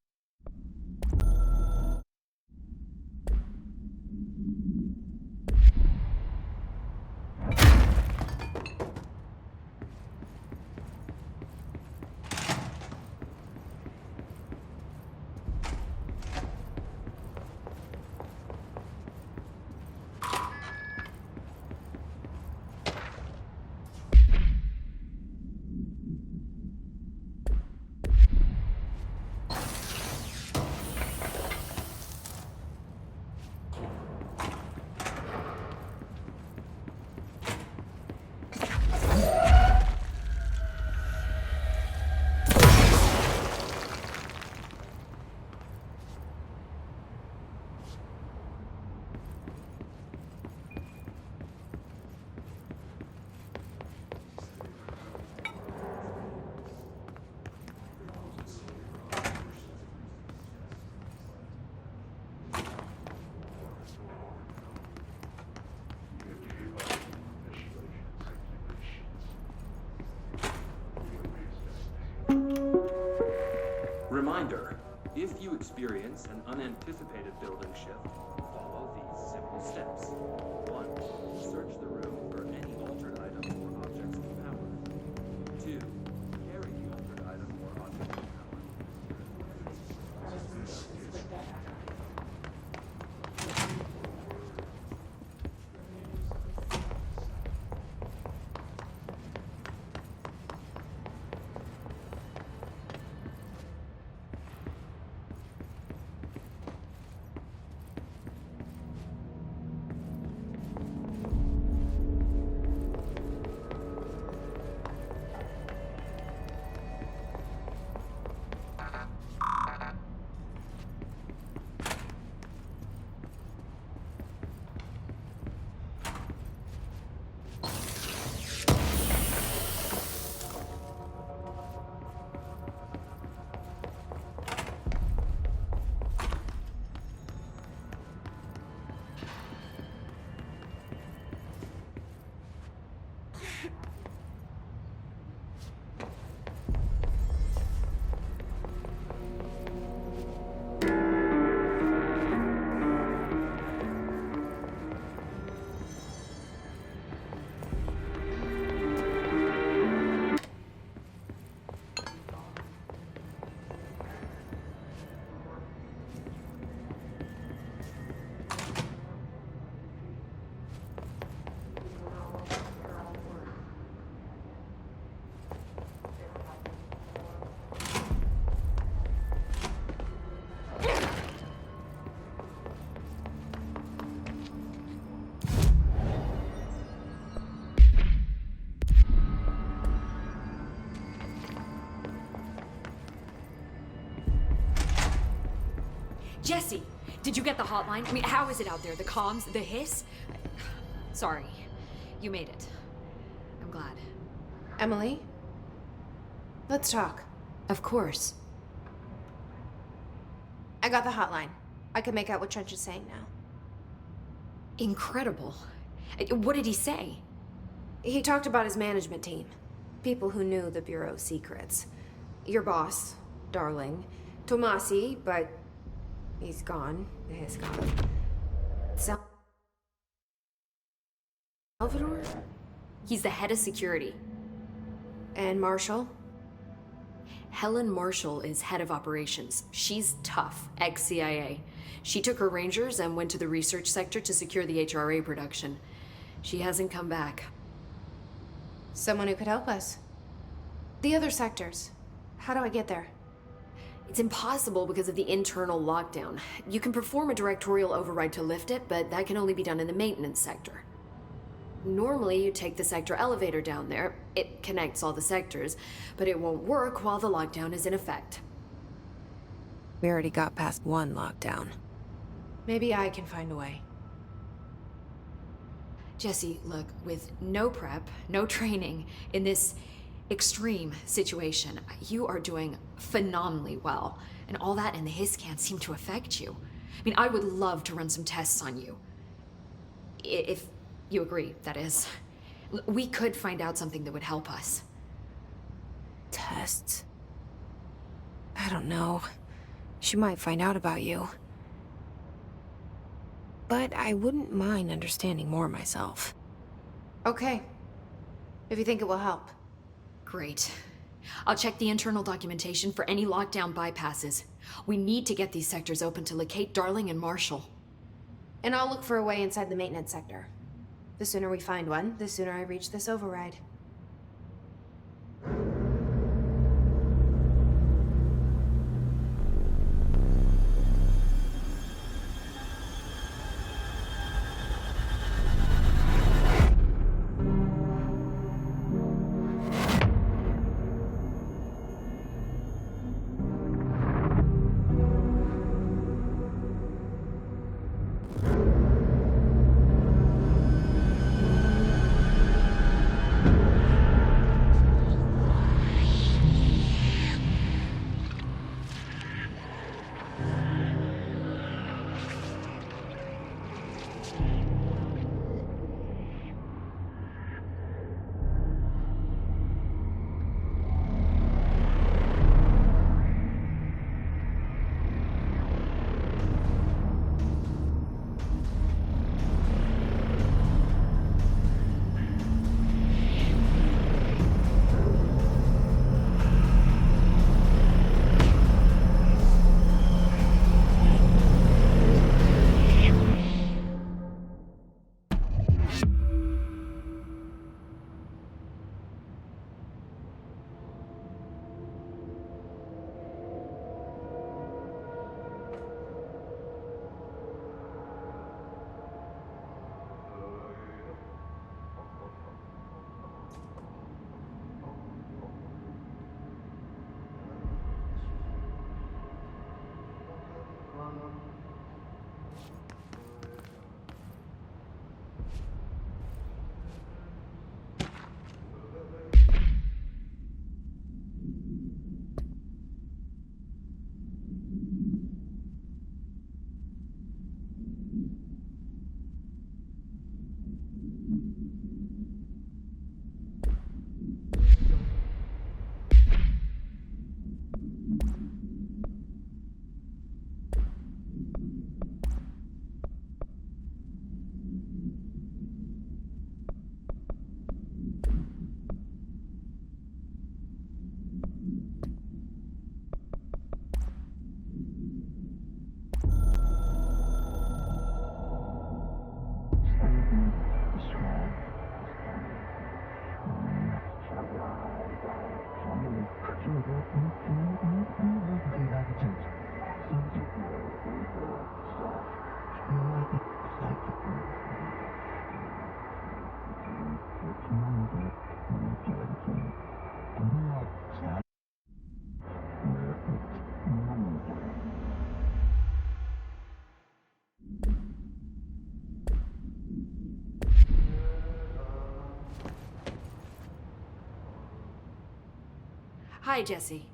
Reminder, if you experience an unanticipated building shift, follow these simple steps. 1. Search the room for any altered items or objects of power. 2. Carry the altered item or object of power. Jesse, did you get the hotline? I mean, how is it out there? The comms, the hiss? Sorry, you made it. I'm glad. Emily? Let's talk. Of course. I got the hotline. I can make out what Trench is saying now. Incredible. What did he say? He talked about his management team. People who knew the Bureau's secrets. Your boss, Darling. Tomasi, but he's gone. He's gone. Salvador? He's the head of security. And Marshall? Helen Marshall is head of operations. She's tough, ex-CIA. She took her Rangers and went to the research sector to secure the HRA production. She hasn't come back. Someone who could help us. The other sectors. How do I get there? It's impossible because of the internal lockdown. You can perform a directorial override to lift it, but that can only be done in the maintenance sector. Normally, you take the sector elevator down there. It connects all the sectors, but it won't work while the lockdown is in effect. We already got past one lockdown. Maybe I can find a way. Jesse, look, with no prep, no training, in this extreme situation, you are doing phenomenally well. And all that and the hiss can't seem to affect you. I mean, I would love to run some tests on you. If you agree, that is. We could find out something that would help us. Tests? I don't know. She might find out about you. But I wouldn't mind understanding more myself. Okay. If you think it will help. Great. I'll check the internal documentation for any lockdown bypasses. We need to get these sectors open to locate Darling and Marshall. And I'll look for a way inside the maintenance sector. The sooner we find one, the sooner I reach this override. Hi, Jesse.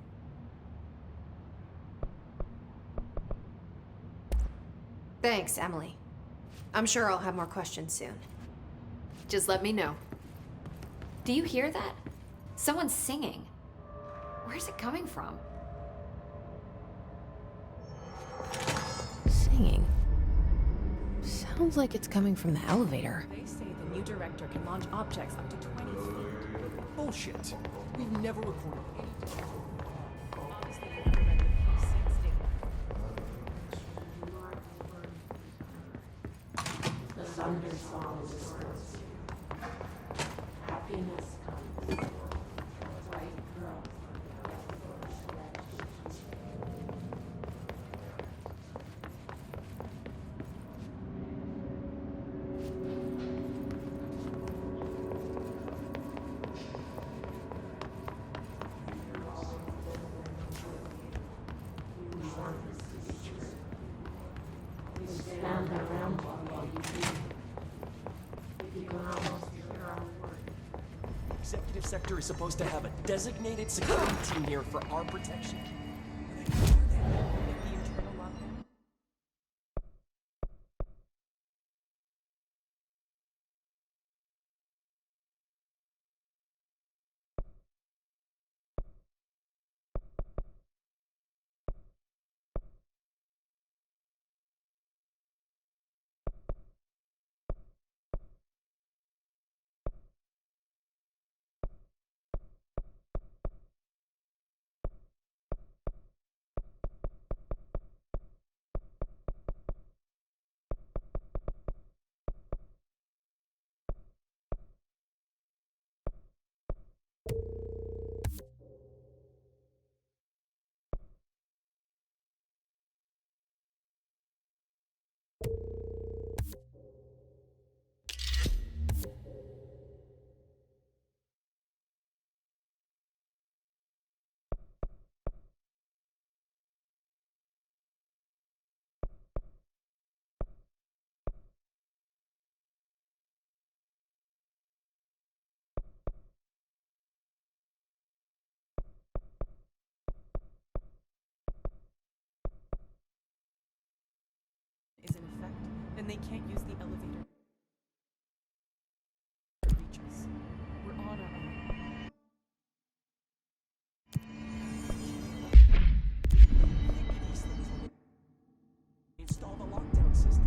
Thanks, Emily. I'm sure I'll have more questions soon. Just let me know. Do you hear that? Someone's singing. Where's it coming from? Singing. Sounds like it's coming from the elevator. They say the new director can launch objects up to 20 feet. Bullshit. We've never recorded anything. Obviously, they never read the precinct's data. Executive sector is supposed to have a designated security team here for our protection. Is in effect, then they can't use the elevator. Reach us. We're on our own. Install the lockdown system.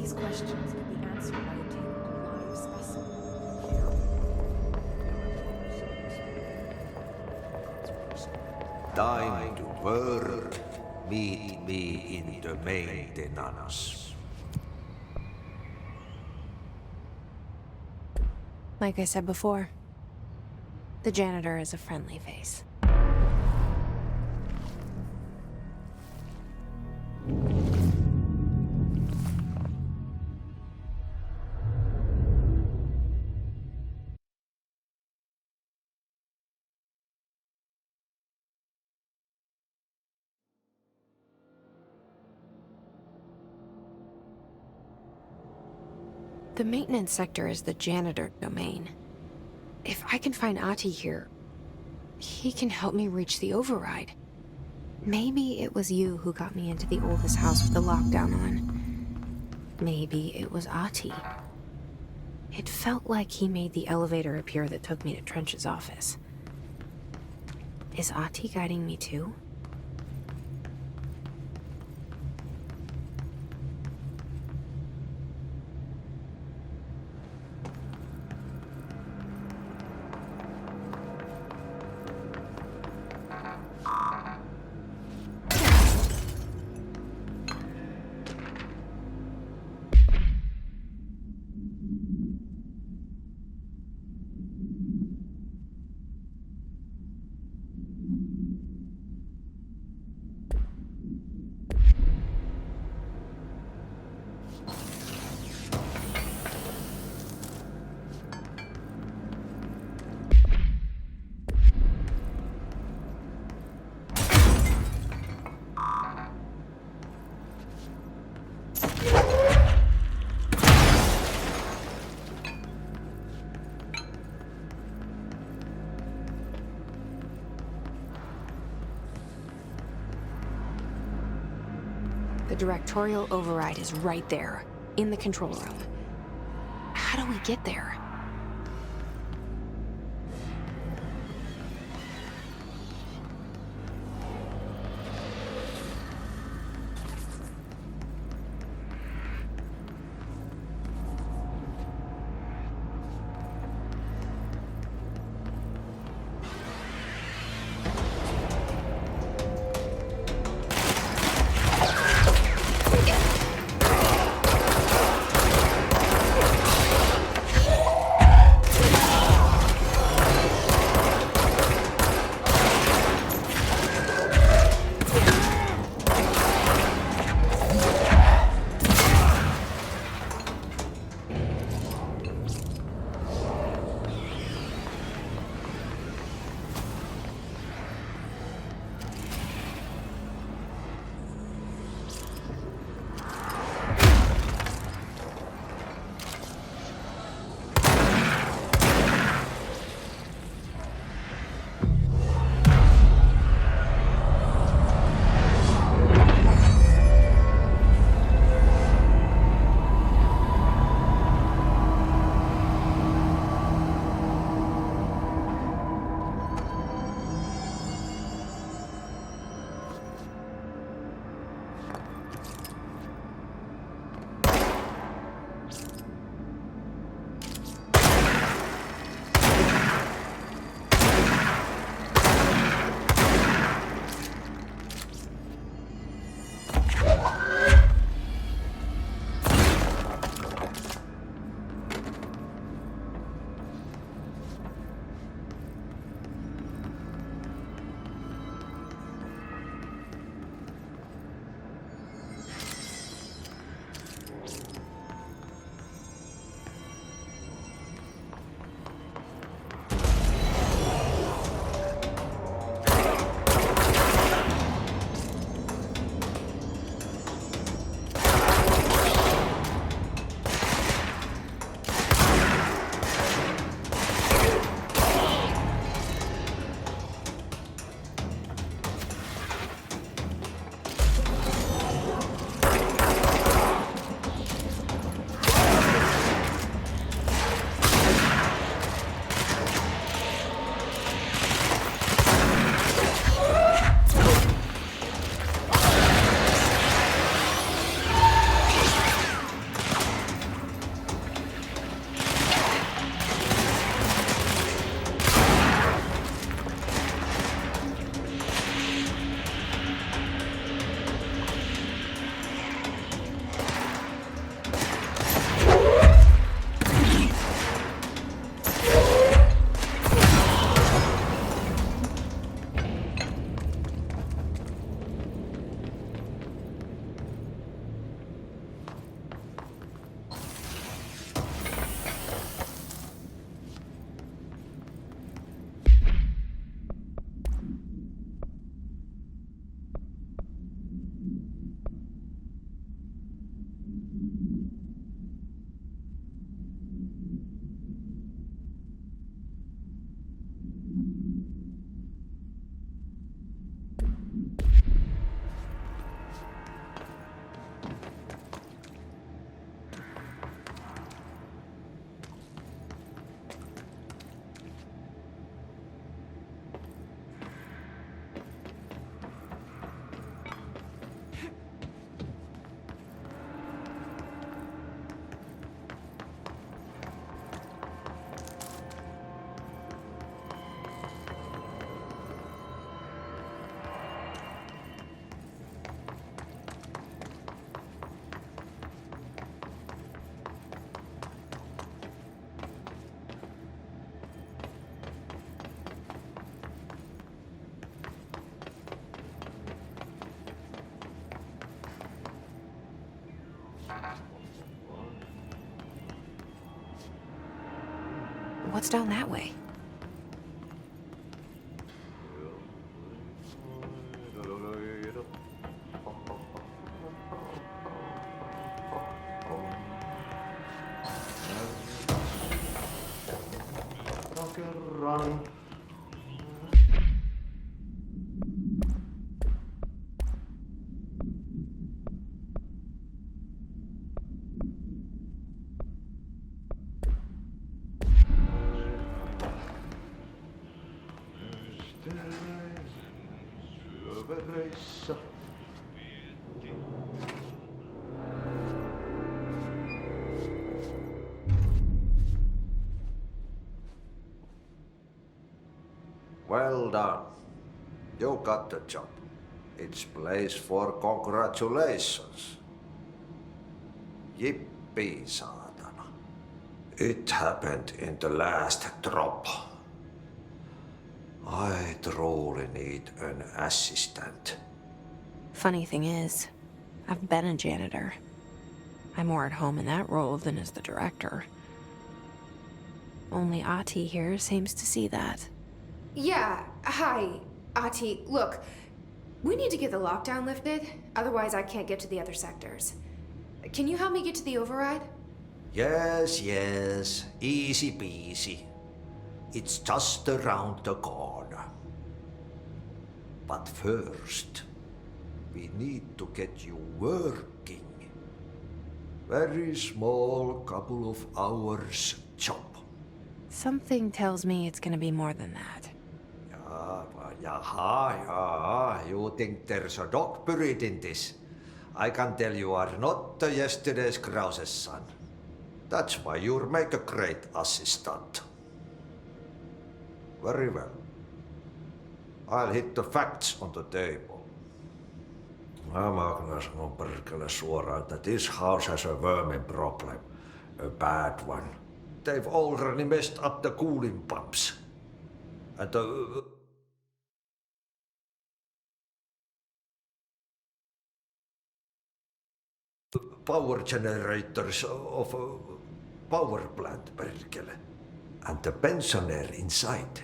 These questions can be answered by obtaining a live specimen. Time to work. Meet me in the maintenance. Like I said before, the janitor is a friendly face. The maintenance sector is the janitor domain. If I can find Ahti here, he can help me reach the override. Maybe it was you who got me into the oldest house with the lockdown on. Maybe it was Ahti. It felt like he made the elevator appear that took me to Trench's office. Is Ahti guiding me too? The directorial override is right there, in the control room. How do we get there? What's down that way? Run. Well done. You got the job. It's place for congratulations. Yippee, saatana. It happened in the last drop. I truly need an assistant. Funny thing is, I've been a janitor. I'm more at home in that role than as the director. Only Ahti here seems to see that. Yeah, hi, Ahti. Look, we need to get the lockdown lifted, otherwise I can't get to the other sectors. Can you help me get to the override? Yes, yes. Easy peasy. It's just around the corner. But first, we need to get you working. Very small, couple of hours job. Something tells me it's gonna be more than that. Yeah. You think there's a dog buried in this? I can tell you are not yesterday's Krause's son. That's why you'll make a great assistant. Very well. I'll hit the facts on the table. Mä kyllä sanon perkele suoraan, that this house has a vermin problem. A bad one. They've already messed up the cooling pumps. And the... power generators of a power plant, perkele. And the pensioner inside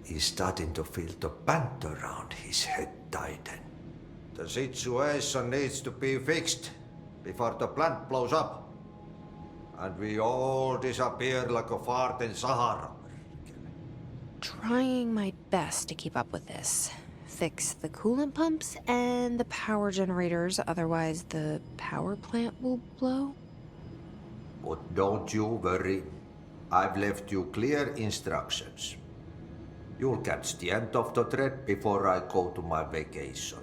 is starting to feel the band around his head tighten. The situation needs to be fixed before the plant blows up. And we all disappear like a fart in Sahara. Trying my best to keep up with this. Fix the coolant pumps and the power generators, otherwise the power plant will blow. But don't you worry. I've left you clear instructions. You'll catch the end of the thread before I go to my vacation.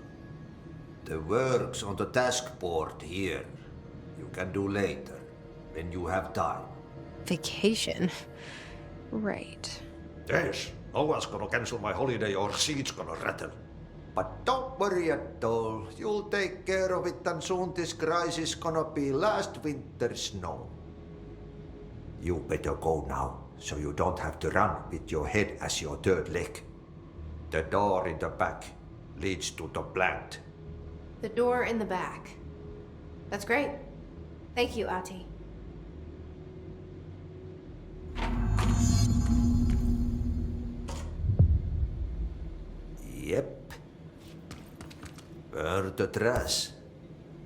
The work's on the task board here. You can do later, when you have time. Vacation? Right. Yes, no one's gonna cancel my holiday or seat's gonna rattle. But don't worry at all. You'll take care of it and soon this crisis gonna be last winter's snow. You better go now, so you don't have to run with your head as your third leg. The door in the back leads to the plant. The door in the back. That's great. Thank you, Ahti. Yep. Burn the trash.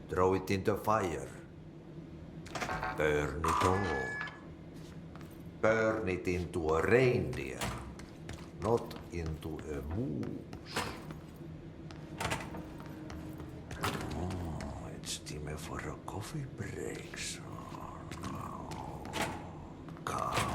Throw it in the fire. Burn it all. Burn it into a reindeer, not into a moose. Oh, it's time for a coffee break, son. Coffee.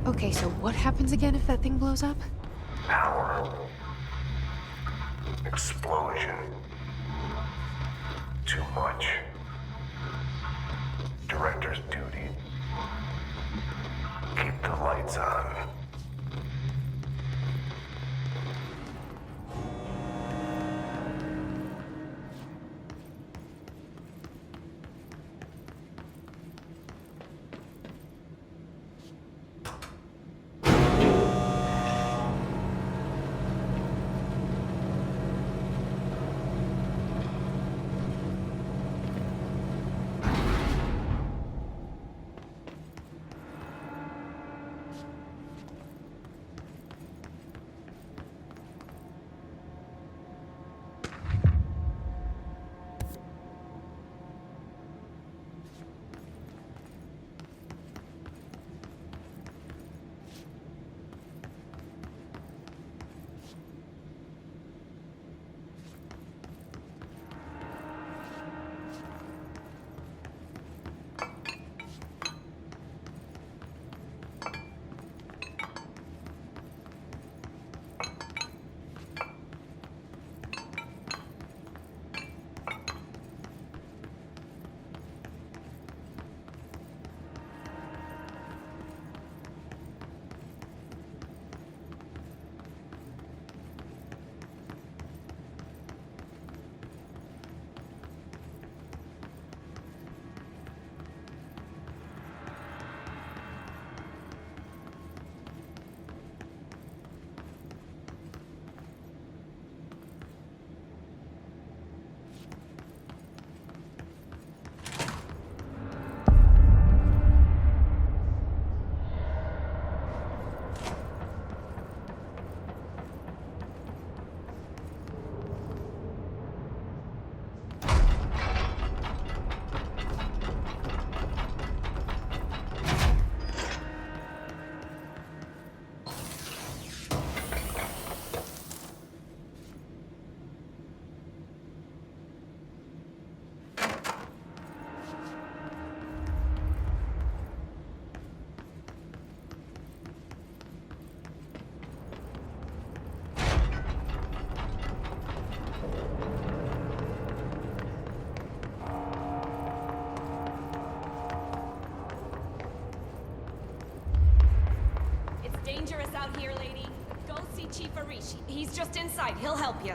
Okay, so what happens again if that thing blows up? Power. Explosion. Too much. Director's duty. Keep the lights on. Dangerous out here, lady. Go see Chief Arishi. He's just inside. He'll help you.